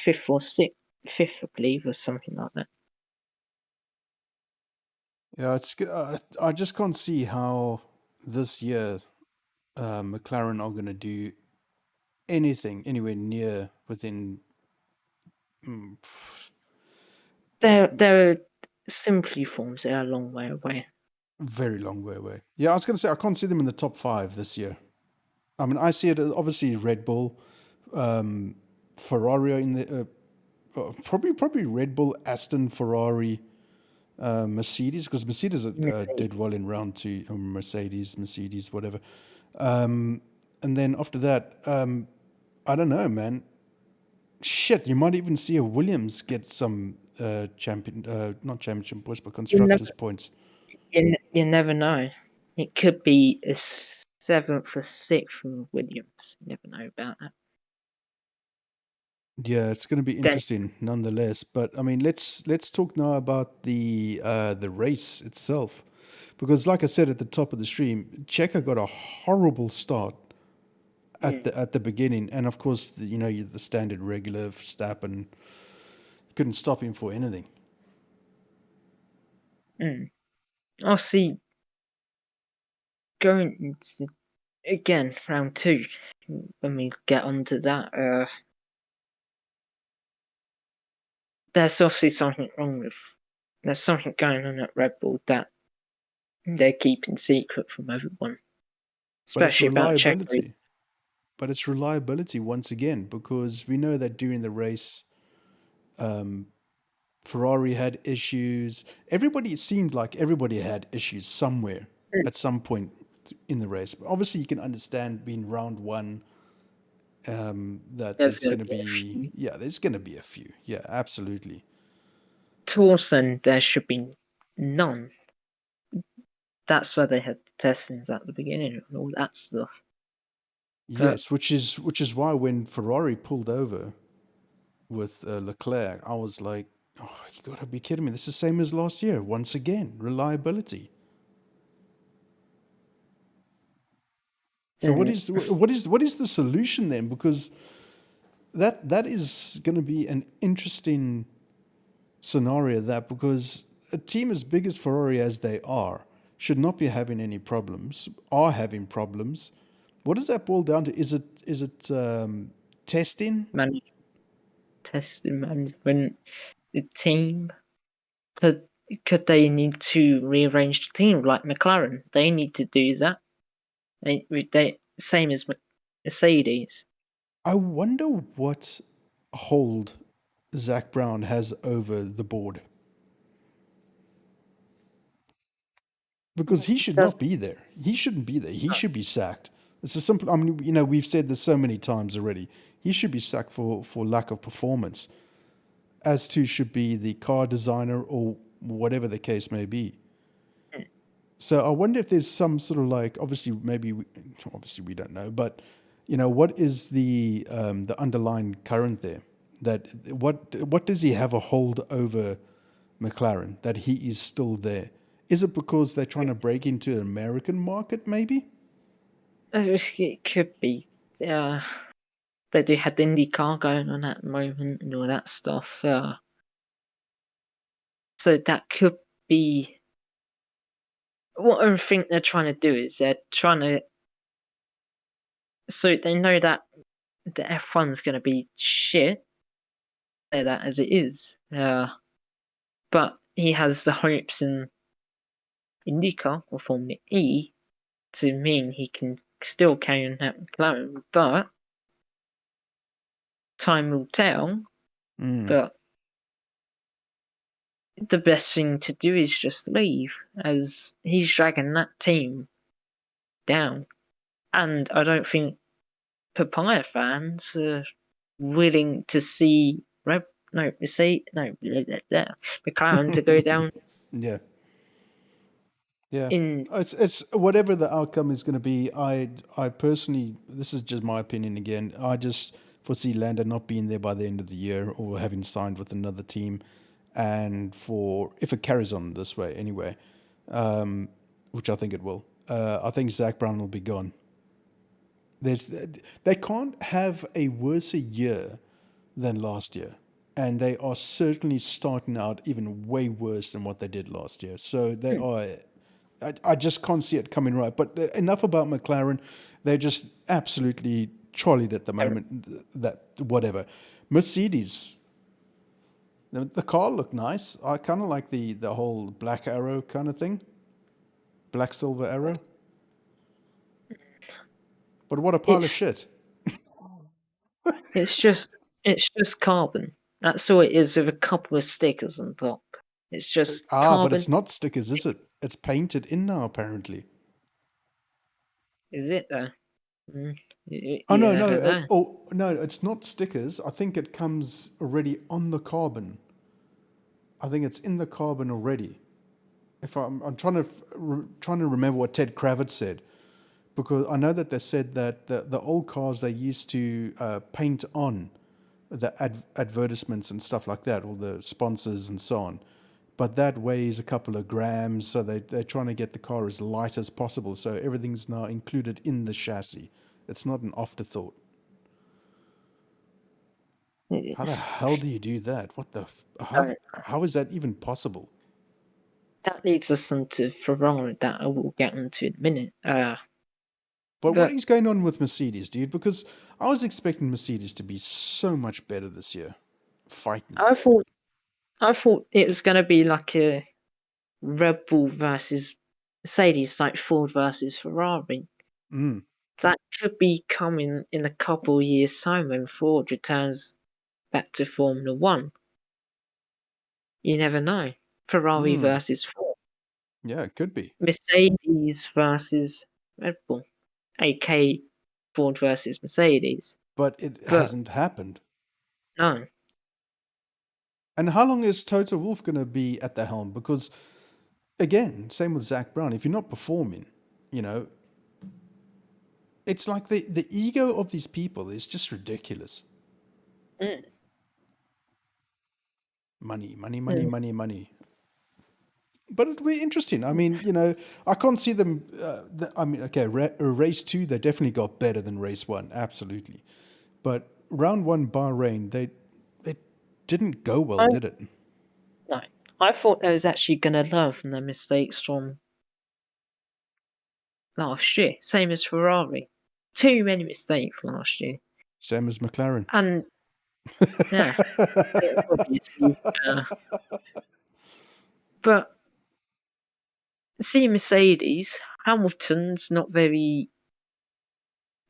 5th or 6th, I believe, or something like that. Yeah, it's. I just can't see how this year McLaren are going to do anything anywhere near within. They're simply forms. They're a long way away. Very long way away. Yeah, I was going to say I can't see them in the top 5 this year. I mean, I see it as obviously Red Bull, Ferrari in the probably Red Bull, Aston, Ferrari, Mercedes, because Mercedes did well in round 2, or Mercedes, whatever. And then after that, I don't know, man. Shit, you might even see a Williams get some not championship points, but constructors points. You never know. It could be a 7th or 6th from Williams. You never know about that. Yeah, it's going to be interesting nonetheless. But I mean, let's talk now about the race itself, because like I said at the top of the stream, Checo got a horrible start at the beginning, and of course, the standard regular Verstappen couldn't stop him for anything. I'll see. Going into again round 2, when we get onto that, there's obviously something wrong with. There's something going on at Red Bull that they're keeping secret from everyone, But it's especially about Checo. reliability. but it's reliability once again, because we know that during the race, Ferrari had issues. Everybody, it seemed like everybody had issues somewhere at some point in the race. But obviously, you can understand being round one, that There's there's going going to to be a be, few. yeah, there's going to be a few. Yeah, absolutely. Towards then, there should be none. That's why they had testings at the beginning and all that stuff. But Yes, which is why when Ferrari pulled over with Leclerc, I was like, oh, you got to be kidding me. This is the same as last year. Once again, reliability. So then what is the solution then? Because that is going to be an interesting scenario, that because a team as big as Ferrari as they are should not be having any problems, are having problems. What does that boil down to? Is it testing? testing management, the team. Could they need to rearrange the team like McLaren? They need to do that. They same as Mercedes. I wonder what hold Zach Brown has over the board, because he should Does not be there. He shouldn't be there. He should be sacked. It's a simple. I mean, we've said this so many times already. He should be sacked for lack of performance, as to should be the car designer or whatever the case may be. So I wonder if there's some sort of like, obviously obviously we don't know, but what is the underlying current there? That what does he have a hold over McLaren, that he is still there? Is it because they're trying to break into an American market, maybe? it could be. They do have the IndyCar going on at the moment and all that stuff. So that could be. What I think they're trying to do is they're trying to. So they know that the F1's going to be shit. Say that as it is. But he has the hopes in IndyCar or Formula E to mean he can still carry on that McLaren, but time will tell. But the best thing to do is just leave, as he's dragging that team down. And I don't think Papaya fans are willing to see McLaren to go down Yeah. Yeah. in. It's whatever the outcome is going to be. I personally, this is just my opinion again. I just foresee Lando not being there by the end of the year, or having signed with another team, and for if it carries on this way anyway, which I think it will. I think Zach Brown will be gone. They can't have a worse year than last year, and they are certainly starting out even way worse than what they did last year. So they are. I just can't see it coming right. But enough about McLaren. They're just absolutely trolleyed at the moment. That whatever. Mercedes. The car looked nice. I kind of like the whole black arrow kind of thing. Black silver arrow. But what a pile of It's shit. it's just carbon. That's all it is, with a couple of stickers on top. It's just But carbon. it's not stickers, is it? It's painted in now, apparently. Is it though? Mm, Oh you no, no, never know. no! It's not stickers. I think it comes already on the carbon. I think it's in the carbon already. If I'm trying to remember what Ted Kravitz said, because I know that they said that the old cars they used to paint on the advertisements and stuff like that, all the sponsors and so on. But that weighs a couple of grams, so they're trying to get the car as light as possible. So everything's now included in the chassis. It's not an afterthought. How the hell do you do that? Uh, How is that even possible? that leads us into Ferrari that I will get into in a minute. But what But is going on with Mercedes, dude? Because I was expecting Mercedes to be so much better this year, fighting. I thought it was going to be like a Red Bull versus Mercedes, like Ford versus Ferrari. Mm. that could be coming in a couple of years' time when Ford returns back to Formula One. You never know. Ferrari versus Ford. Yeah, it could be. Mercedes versus Red Bull. AK Ford versus Mercedes. But it But hasn't happened. no. And how long is Toto Wolff going to be at the helm? Because, again, same with Zach Brown. If you're not performing, you know, it's like the ego of these people is just ridiculous. Mm. Money, money, money, money, money. But it'll be interesting. I mean, you know, I can't see them. I mean, okay, race 2, they definitely got better than race 1, absolutely. But round 1 Bahrain, it didn't go well, did it? No. I thought they was actually going to learn from their mistakes from last year. Same as Ferrari. Too many mistakes last year. Same as McLaren. And, yeah, obviously. But, see Mercedes, Hamilton's not very...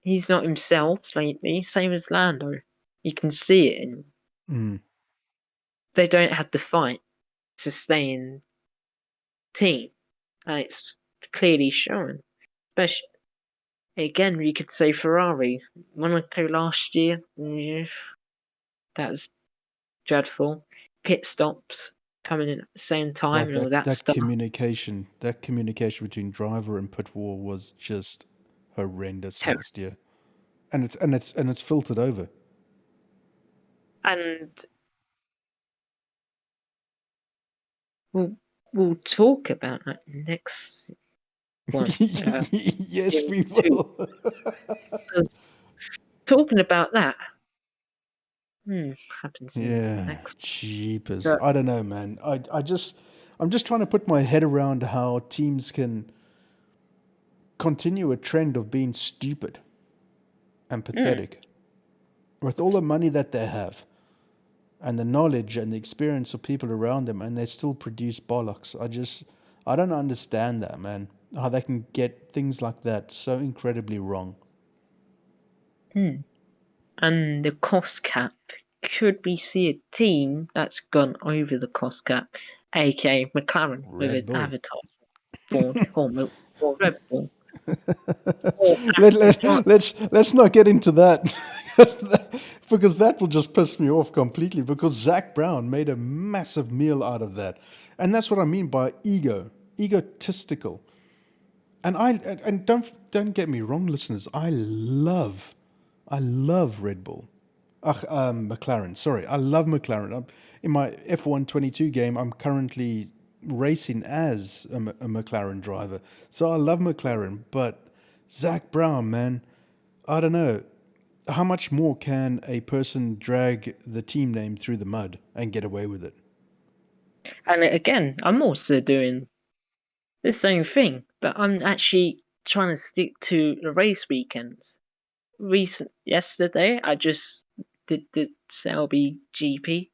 He's not himself lately, same as Lando. You can see it in... They don't have the fight to stay in team. And it's clearly shown. Especially, again, we could say Ferrari. Monaco last year, that was dreadful. Pit stops coming in at the same time and all that stuff. Communication between driver and pit wall was just horrendous last year, and it's filtered over. And we'll talk about that next one. Yes, we will. Talking about that, happens next. Jeepers. I don't know, man. I'm just trying to put my head around how teams can continue a trend of being stupid and pathetic with all the money that they have and the knowledge and the experience of people around them, and they still produce bollocks. I don't understand that, man. How they can get things like that so incredibly wrong. And the cost cap, could we see a team that's gone over the cost cap, aka McLaren, with its advertisement for Red Bull? Let's not get into that. Because that will just piss me off completely, because Zach Brown made a massive meal out of that. And that's what I mean by egotistical. And don't get me wrong, listeners, I love Red Bull. McLaren, sorry. I love McLaren. In my F1 22 game, I'm currently racing as a McLaren driver. So I love McLaren, but Zach Brown, man, I don't know. How much more can a person drag the team name through the mud and get away with it? And again, I'm also doing the same thing, but I'm actually trying to stick to the race weekends. Yesterday, I just did the SLB GP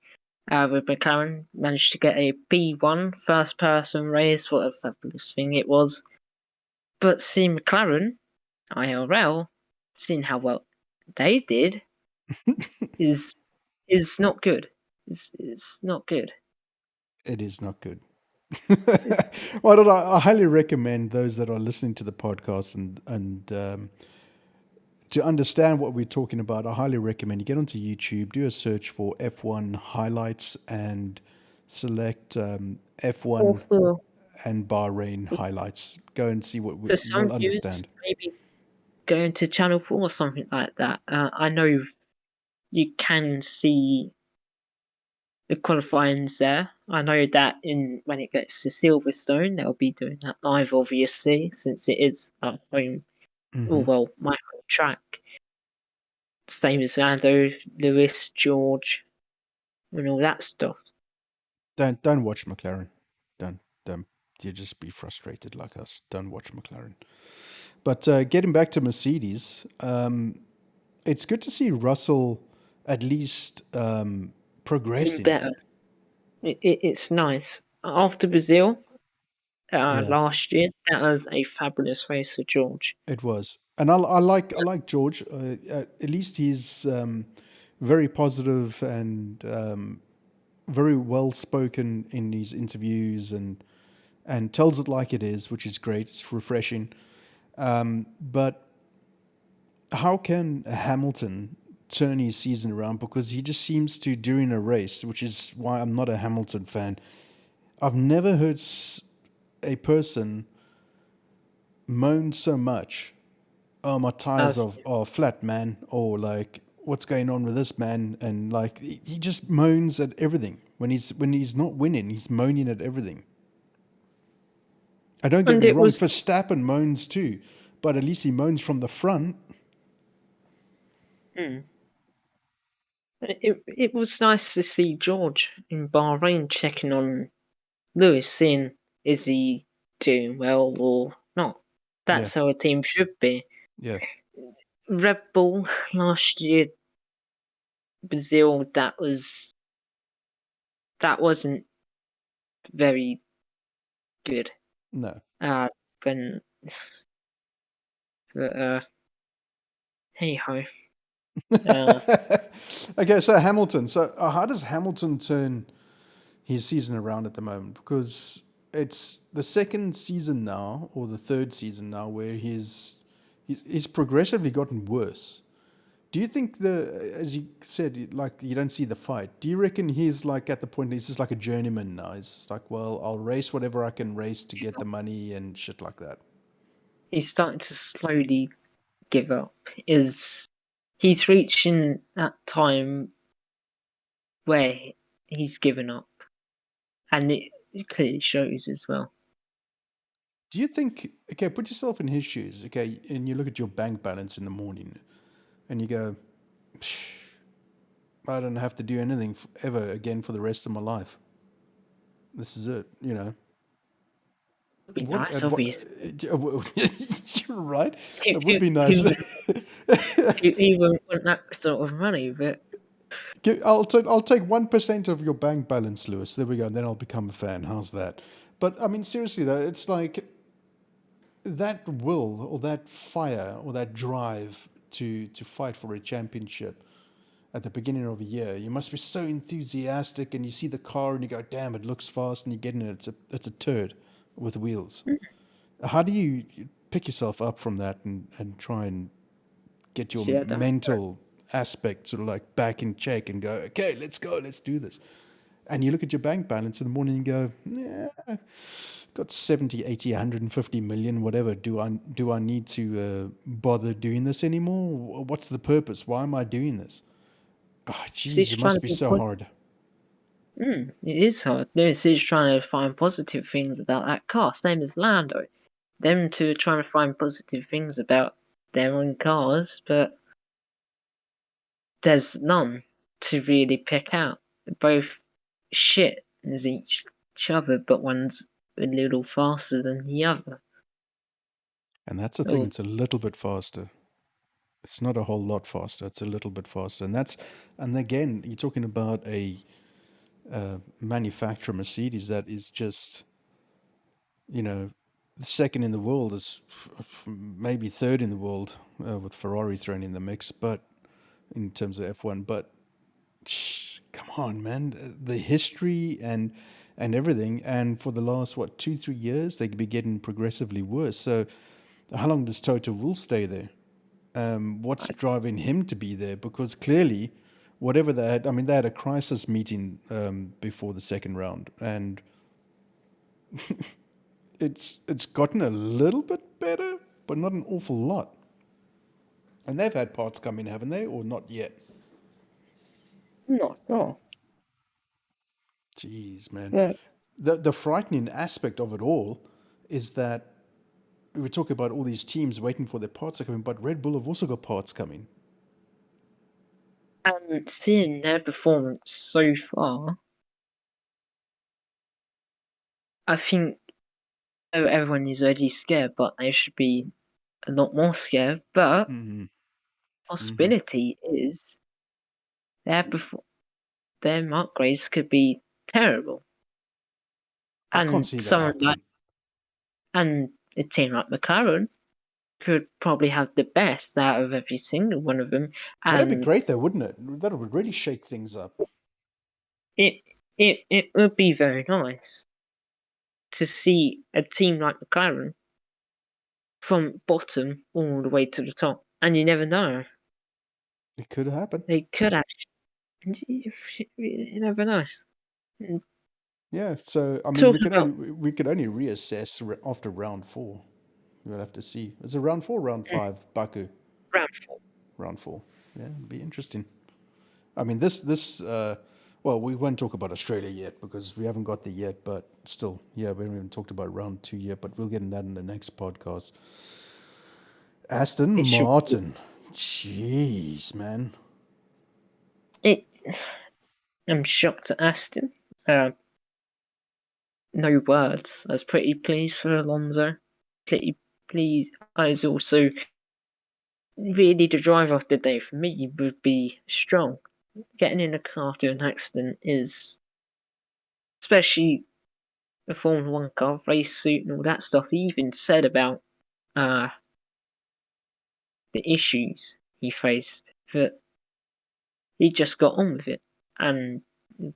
with McLaren, managed to get a P1 first person race, what a fabulous thing it was. But seeing McLaren, IRL, seeing how well they did, is not good. It's not good. It is not good. Well, I highly recommend those that are listening to the podcast and to understand what we're talking about. I highly recommend you get onto YouTube, do a search for F1 highlights, and select F1 Also, and Bahrain highlights. Go and see what you'll understand. Maybe going to Channel 4 or something like that. I know you can see the qualifyings there. I know that when it gets to Silverstone, they'll be doing that live, obviously, since it is at home. My home track. Same as Lando, Lewis, George, and all that stuff. Don't watch McLaren. Don't you just be frustrated like us. Don't watch McLaren. But getting back to Mercedes, it's good to see Russell at least progressing. Better. It's nice. After Brazil, last year. That was a fabulous race for George. It was, and I like George. At least he's very positive and very well spoken in his interviews and tells it like it is, which is great. It's refreshing. But how can Hamilton turn his season around? Because he just seems to, during a race, which is why I'm not a Hamilton fan. I've never heard a person moan so much. Oh, my tires are flat, man. Or like, what's going on with this, man? And like, he just moans at everything. When he's not winning, he's moaning at everything. I don't get me wrong, Verstappen moans too, but at least he moans from the front. It was nice to see George in Bahrain checking on Lewis, seeing is he doing well or not. That's how a team should be. Yeah. Red Bull last year, Brazil, that wasn't very good. No. Hey ho. Okay, so Hamilton. So how does Hamilton turn his season around at the moment? Because it's the second season now, or the third season now, where he's progressively gotten worse. Do you think as you said, like you don't see the fight? Do you reckon he's like at the point he's just like a journeyman now? He's just like, well, I'll race whatever I can race to get the money and shit like that. He's starting to slowly give up. He's reaching that time where he's given up, and it clearly shows as well. Do you think, okay, put yourself in his shoes, okay, and you look at your bank balance in the morning and you go, I don't have to do anything ever again for the rest of my life. This is it, you know. It'd be nice, obviously. You're right. It would be nice. He won't want that sort of money, but I'll take 1% of your bank balance, Lewis. There we go. And then I'll become a fan. How's that? But I mean, seriously though, it's like that will or that fire or that drive to fight for a championship at the beginning of a year. You must be so enthusiastic, and you see the car and you go, "Damn, it looks fast," and you get in it. It's a turd with wheels. How do you pick yourself up from that and try and get your mental aspect sort of like back in check and go, okay, let's go, let's do this? And you look at your bank balance in the morning and go, yeah, got 70, 80, 150 million, whatever. Do I need to bother doing this anymore? What's the purpose? Why am I doing this? Oh, jeez, it must be so hard. It is hard. Lewis is trying to find positive things about that car. Same as Lando. Them two are trying to find positive things about their own cars, but there's none to really pick out. They're both shit as each other, but one's a little faster than the other. And that's the thing, it's a little bit faster. It's not a whole lot faster. It's a little bit faster. And again, you're talking about a manufacturer, Mercedes, that is just, you know, the second in the world, is maybe third in the world, with Ferrari thrown in the mix, but in terms of F1. But come on, man, the history and everything, and for the last 2-3 years, they could be getting progressively worse. So how long does Toto Wolff stay there? What's driving him to be there? Because clearly, whatever they had, I mean, they had a crisis meeting before the second round, and it's gotten a little bit better, but not an awful lot. And they've had parts come in, haven't they, or not yet? Not at all. Jeez, man. Yeah. The frightening aspect of it all is that we talk about all these teams waiting for their parts to come in, but Red Bull have also got parts coming. And seeing their performance so far, I think everyone is already scared, but they should be a lot more scared. But possibility is their upgrades could be terrible. I can't see that happening. And a team like McLaren could probably have the best out of every single one of them. That'd be And great, though, wouldn't it? That would really shake things up. it would be very nice to see a team like McLaren from bottom all the way to the top. And you never know. It could happen. They could actually. You never know. Yeah, so I mean, Talk about we could only reassess after round 4. We'll have to see. Is it round 4, round 5, Baku? round 4. Round 4. Yeah, it'd be interesting. I mean, well, we won't talk about Australia yet because we haven't got there yet. But still, yeah, we haven't even talked about round 2 yet. But we'll get in that in the next podcast. Aston It should. Martin, jeez, man. I'm shocked at Aston. No words. I was pretty pleased for Alonso. Pretty pleased. I was also really the driver of the day for me would be Stroll. Getting in a car to an accident is, especially a Formula 1 car, race suit and all that stuff. He even said about the issues he faced, but he just got on with it and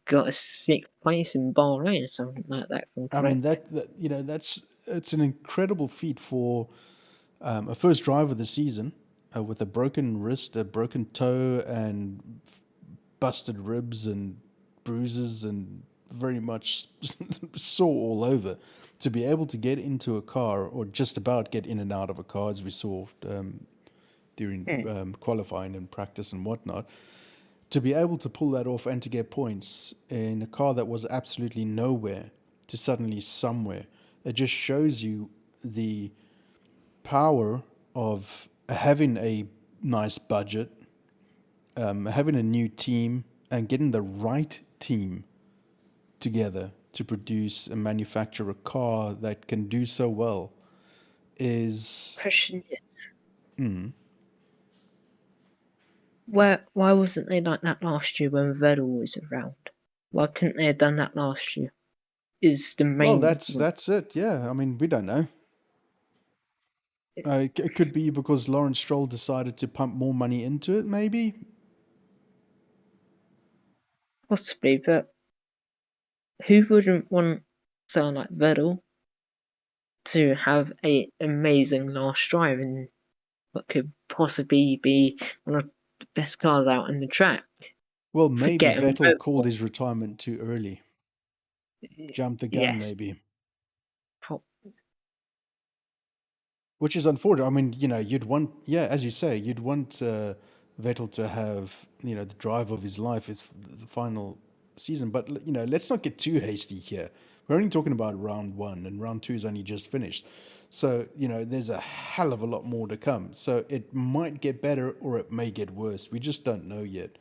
got a 6th place in Bahrain or something like that from I mean, KRATOS. it's an incredible feat for a first drive of the season with a broken wrist, a broken toe, and busted ribs and bruises and very much sore all over. To be able to get into a car or just about get in and out of a car, as we saw during qualifying and practice and whatnot, to be able to pull that off and to get points in a car that was absolutely nowhere to suddenly somewhere, it just shows you the power of having a nice budget, having a new team, and getting the right team together to produce and manufacture a car that can do so well is Question is, why wasn't they like that last year when Vettel was around? Why couldn't they have done that last year? Is the well, main that's it. Yeah, I mean, we don't know. It could be because Lawrence Stroll decided to pump more money into it, maybe. possibly, but who wouldn't want someone like Vettel to have a amazing last drive in what could possibly be one of the best cars out in the track? Well, maybe Forgetting Vettel called Vettel. his retirement too early. Jumped the gun, Yes, maybe. pro- Which is unfortunate. I mean, you'd want, yeah, as you say, you'd want Vettel to have, the drive of his life is the final season. But, let's not get too hasty here. We're only talking about round 1, and round 2 is only just finished. So, there's a hell of a lot more to come. So it might get better or it may get worse. We just don't know yet.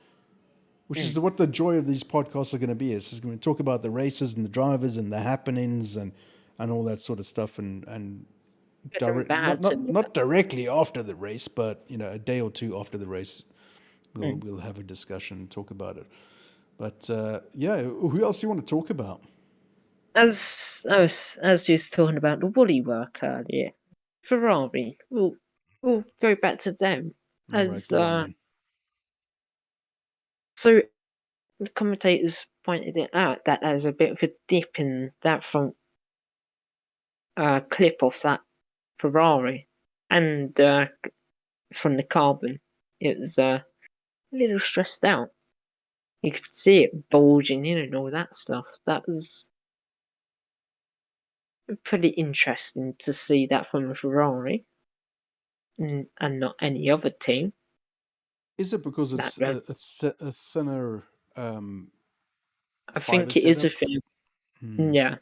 Which is what the joy of these podcasts are going to be. It's going to talk about the races and the drivers and the happenings and all that sort of stuff and good and bad. not directly after the race, but a day or two after the race, Mm. we'll have a discussion and talk about it. But yeah, who else do you want to talk about? As you was talking about the woolly work earlier, Ferrari. We'll go back to them All right, as go on then. so the commentators pointed it out that there's a bit of a dip in that front clip of that Ferrari, and from the carbon, it was a little stressed out. You could see it bulging in and all that stuff. That was pretty interesting to see that from a Ferrari and not any other team. Is it because That it's a thinner I fiber think it is a setup? thing. Yeah,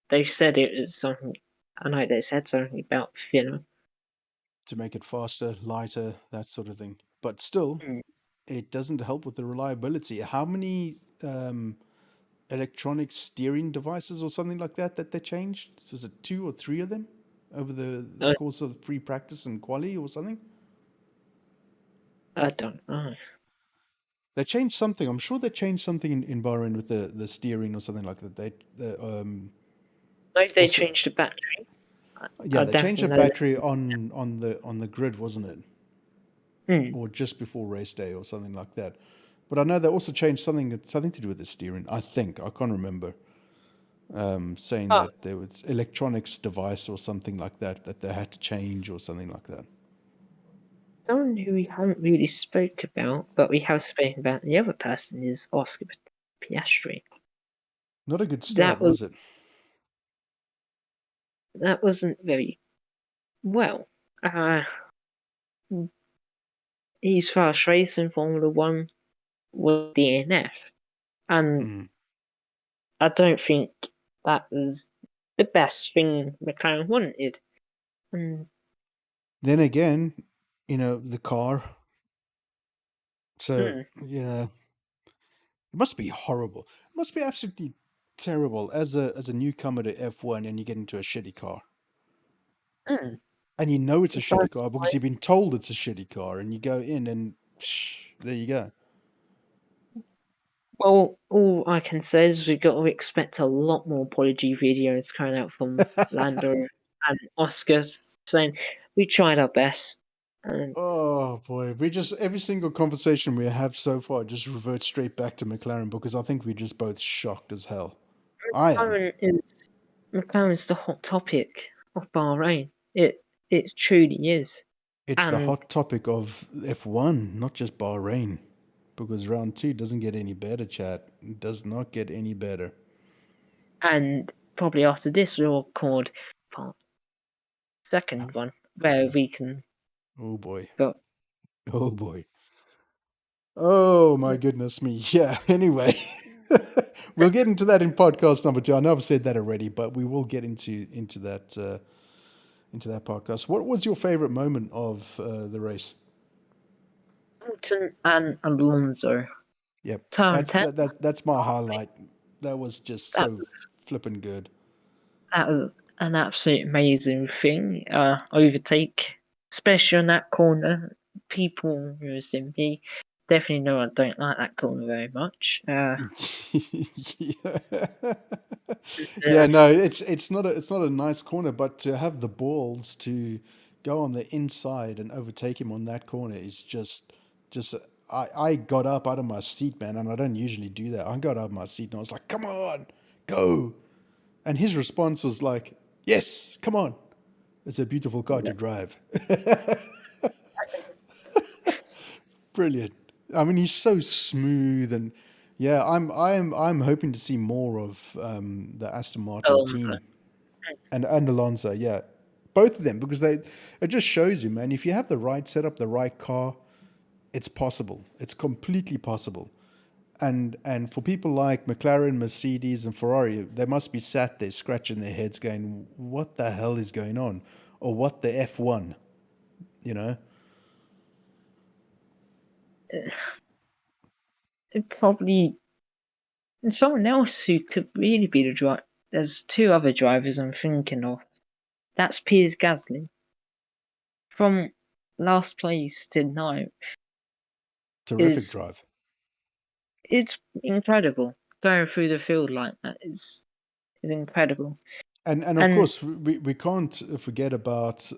they said it was something. I know they said something about thinner. To make it faster, lighter, that sort of thing. But still, Mm. it doesn't help with the reliability. How many electronic steering devices or something like that they changed? Was it 2 or 3 of them over the I, course of free practice and quali or something? I don't know. They changed something. I'm sure they changed something in Bahrain with the steering or something like that. Maybe they Also, changed the battery. Yeah, I they changed the definitely know battery on the grid, wasn't it? that. Or just before race day or something like that. But I know they also changed something to do with the steering. I think I can't remember. Saying Oh, that there was electronics device or something like that that they had to change or something like that. someone who we haven't really spoke about, but we have spoken about the other person is Oscar Piastri. Not a good That start, was was it? that wasn't very well. Uh, his first race in Formula One was DNF, and Mm. I don't think that was the best thing McLaren wanted. And Then again, the car. So, mm, it must be horrible. It must be absolutely terrible as a newcomer to F1 and you get into a shitty car. mm, And you know it's a the shitty first car because time, you've been told it's a shitty car and you go in and there you go. well, all I can say is we got to expect a lot more apology videos coming out from Lando and Oscar saying we tried our best. And Oh boy, we just every single conversation we have so far just reverts straight back to McLaren because I think we're just both shocked as hell. I am. McLaren is the hot topic of Bahrain. It truly is. It's the And hot topic of F1, not just Bahrain, because round two doesn't get any better, chat. It does not get any better. and probably after this we'll record part second one where we can Oh boy. go. Oh boy. Oh my goodness me. Yeah. Anyway, we'll get into that in podcast number 2. I know I've said that already, but we will get into that podcast. What was your favorite moment of the race? Hamilton and Alonso. Yep, Turn 10. that's my highlight. That was just That so flippin' good. that was an absolute amazing thing. Overtake, especially on that corner. People who are SMB definitely know I don't like that corner very much. Yeah. Yeah, Uh, no, it's not a nice corner, but to have the balls to go on the inside and overtake him on that corner is just I got up out of my seat, man, and I don't usually do that. I got out of my seat and I was like, "Come on, go!" And his response was like, "Yes, come on. It's a beautiful car to drive." Brilliant. I mean, he's so smooth, and yeah, I'm hoping to see more of the Aston Martin Alonso. team and Alonso. Yeah, both of them because it just shows you, man. If you have the right setup, the right car, it's possible. It's completely possible. And for people like McLaren, Mercedes, and Ferrari, they must be sat there scratching their heads, going, "What the hell is going on?" Or "What the F1?" You know. Probably someone else who could really be the driver. There's two other drivers I'm thinking of. That's Piers Gasly. From last place to ninth Terrific is drive. it's incredible. Going through the field like that is incredible. And of And course, we can't forget about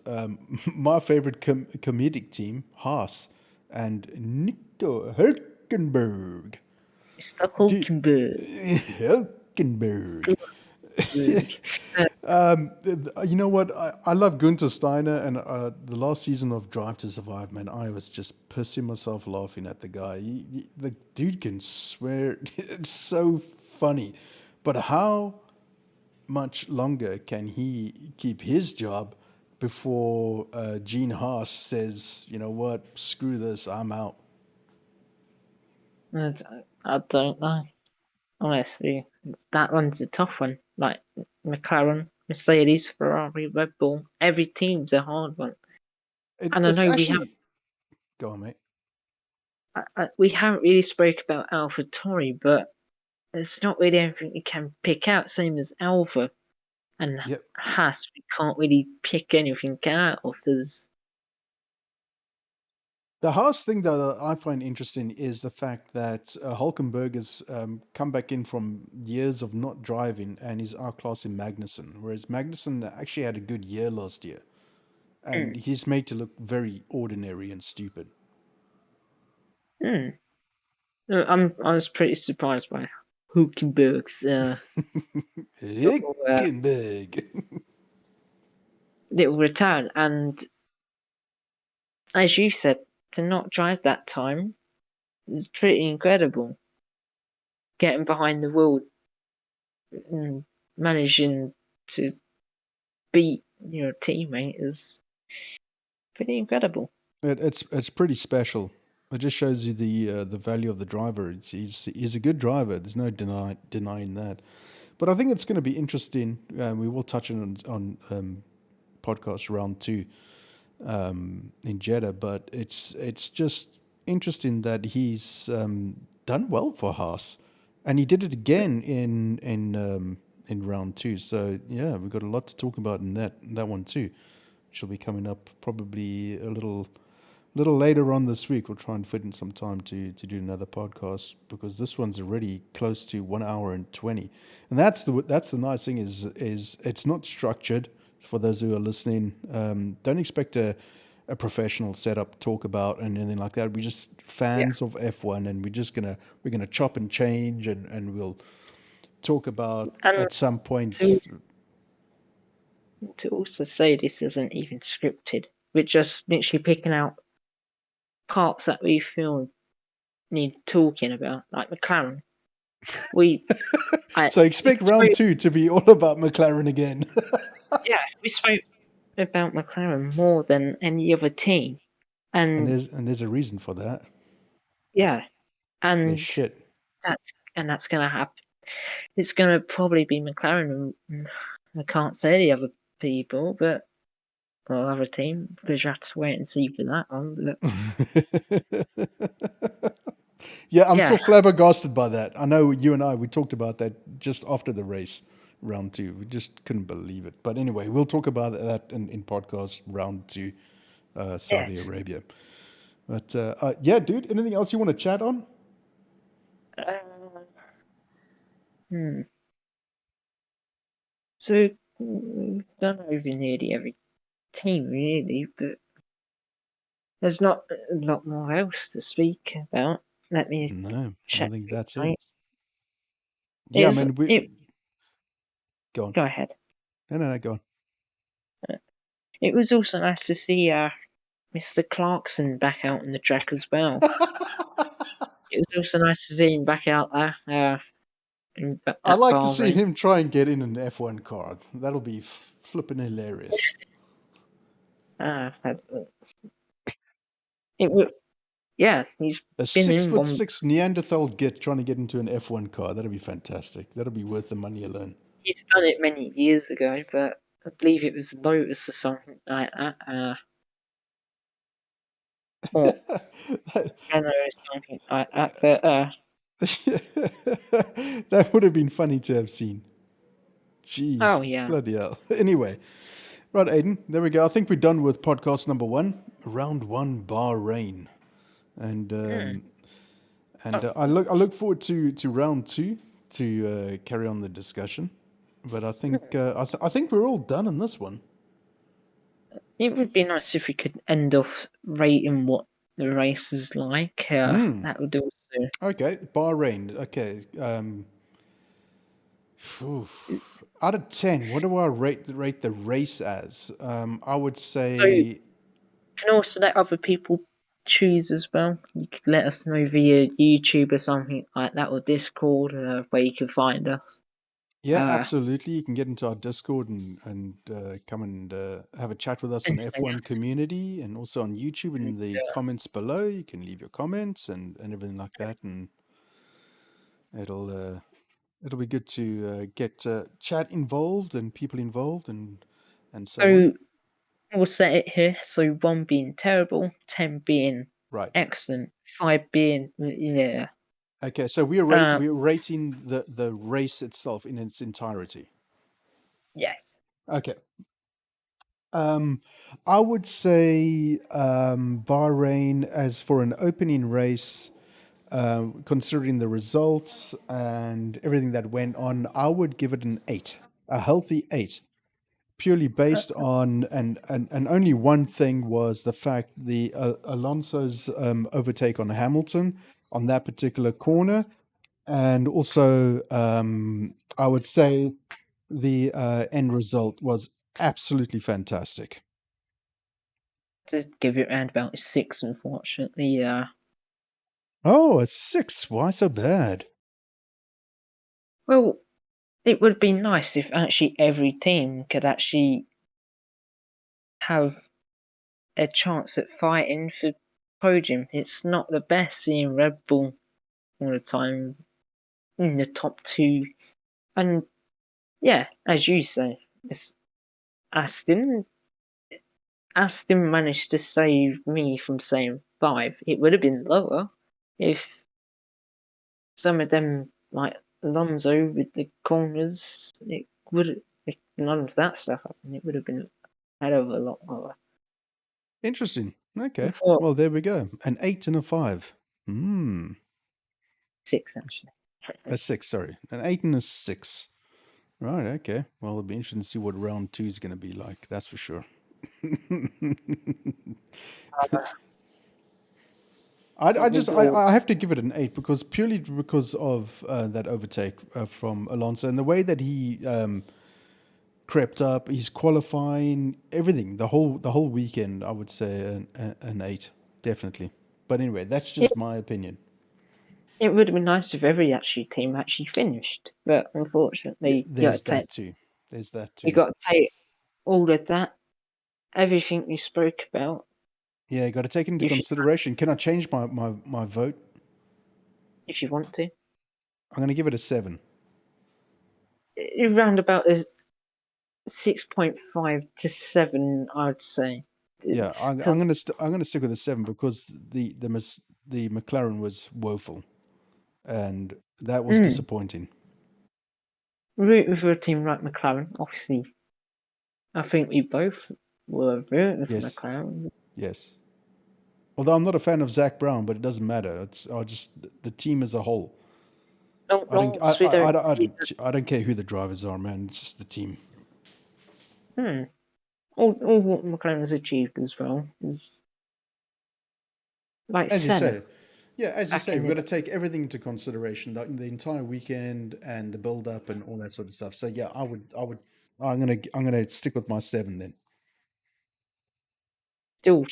my favorite comedic team, Haas, and Nico Hülkenberg. Mr. Dude, Hulkenberg. Hülkenberg. Uh, You know what? I love Gunter Steiner, and the last season of Drive to Survive, man, I was just pissing myself laughing at the guy. The dude can swear. It's so funny. But how much longer can he keep his job before Gene Haas says, you know what, screw this, I'm out? I don't know. Honestly, that one's a tough one. Like McLaren, Mercedes, Ferrari, Red Bull. Every team's a hard one. And I It's know actually, go on, mate. we haven't really spoke about AlphaTauri, but there's not really anything you can pick out. Same as Alpha and Yep. Haas, we can't really pick anything out of. There's The Haas thing that I find interesting is the fact that Hulkenberg has come back in from years of not driving and he's outclassing Magnussen, whereas Magnussen actually had a good year last year, and Mm. he's made to look very ordinary and stupid. Mm. I was pretty surprised by Hulkenberg's Hickenberg. little return, and as you said, to not drive that time is pretty incredible. Getting behind the wheel and managing to beat your teammate is pretty incredible. It's pretty special. It just shows you the value of the driver. He's a good driver. There's no denying that. But I think it's going to be interesting. We will touch on podcast round 2 in Jeddah, but it's just interesting that he's done well for Haas, and he did it again in round 2. So yeah, we've got a lot to talk about in that one too. Which will be coming up probably a little later on this week. We'll try and fit in some time to do another podcast because this one's already close to 1 hour and 20. And that's the nice thing is it's not structured. For those who are listening, don't expect a professional setup talk about and anything like that. We're just Yeah, fans of F1, and we're gonna chop and change, and we'll talk about and at some point. to to also say this isn't even scripted. We're just literally picking out parts that we feel need talking about, like McLaren. We, So expect round 2 to be all about McLaren again. we spoke about McLaren more than any other team, and and there's a reason for that. yeah, They're and shit. that's gonna happen. It's gonna probably be McLaren. And I can't say the other people, but or other team because you have to wait and see for that one. But Yeah, I'm yeah, still flabbergasted by that. I know you and I, we talked about that just after the race, round 2. We just couldn't believe it. But anyway, we'll talk about that in podcast round 2, Saudi yes. Arabia. But yeah, dude, anything else you want to chat on? Uh, hmm. So we've done over nearly every team, really, but there's not a lot more else to speak about. Let me No, I check think the that's it. notes. Yeah, I Is mean, it? go on. Go ahead. No, go on. It was also nice to see Mr. Clarkson back out on the track as well. It was also nice to see him back out there I'd at like to see Bahrain. him try and get in an F1 car. That'll be flipping hilarious. Uh, it was, yeah, he's A been six in foot one. six Neanderthal git trying to get into an F1 car. That'd be fantastic. That'll be worth the money alone. He's done it many years ago, but I believe it was Lotus or something like that. Or Renault or something like that. But That would have been funny to have seen. oh Jesus, yeah. bloody hell. Anyway, right, Aiden, there we go. I think we're done with podcast number 1, round 1, Bahrain, and Hmm. I look forward to round 2 to carry on the discussion. But I think I think we're all done on this one. It would be nice if we could end off rating what the race is like. That would also. Okay, Bahrain. Okay, out of 10, what do I rate the race as? I would So you say can also let other people choose as well. You could let us know via YouTube or something like that, or Discord, where you can find us. yeah, Uh, absolutely. You can get into our Discord and come and have a chat with us on and F1 community, and also on YouTube in the comments below. You can leave your comments and everything like that, and it'll it'll be good to get chat involved and people involved and so on. so we'll set it here. So 1 being terrible, 10 being Right. excellent, 5 being yeah. Okay. So Uh, we're rating the race itself in its entirety. yes. Okay. I would say Bahrain, as for an opening race, considering the results and everything that went on, I would give it an 8, a healthy 8, purely based on and only one thing was the fact the Alonso's overtake on Hamilton on that particular corner, and also I would say the end result was absolutely fantastic. Just give it around about a 6, unfortunately. Oh, a 6. Why so bad? Well, it would be nice if actually every team could actually have a chance at fighting for podium. It's not the best seeing Red Bull all the time in the top 2. And yeah, as you say, it's Aston. Aston managed to save me from saying 5. It would have been lower if some of them, like Alonso with the corners, it would, if none of that stuff happened, it would have been a hell of a lot lower. Interesting. Okay. Before Well, there we go. An 8 and a 5. 6, actually. A 6, sorry. An 8 and a 6. Right, okay. Well, it'll be interesting to see what round 2 is going to be like. That's for sure. I have to give it an 8 because purely because of that overtake from Alonso and the way that he crept up, he's qualifying, everything, the whole weekend. I would say an 8, definitely. But anyway, that's just my opinion. It would have been nice if every team actually finished, but unfortunately, There's that too. There's that too. You got to take all of that, everything we spoke about. Yeah, you got to take into consideration. Can I change my vote? If you want to. I'm going to give it a 7. Around about a 6.5 to 7, I'd say. Yeah, I'm going to stick with a 7 because the McLaren was woeful, and that was disappointing. Rooting for a team like McLaren, obviously. I think we both were rooting for McLaren. Yes. Although I'm not a fan of Zach Brown, but it doesn't matter. I just the team as a whole. I don't care who the drivers are, man. It's just the team. All what McLaren has achieved as well is like as you say. Yeah, as you back say, we've got to take everything into consideration, the entire weekend and the build up and all that sort of stuff. So yeah, I'm gonna stick with my 7 then. Still,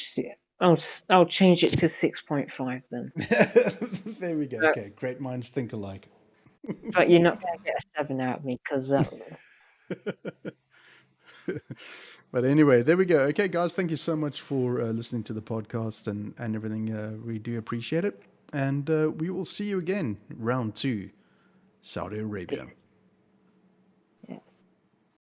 I'll change it to 6.5 then. There we go. Okay, great minds think alike. But you're not going to get a 7 out of me because But anyway, there we go. Okay, guys, thank you so much for listening to the podcast and everything. We do appreciate it. And we will see you again, round 2, Saudi Arabia.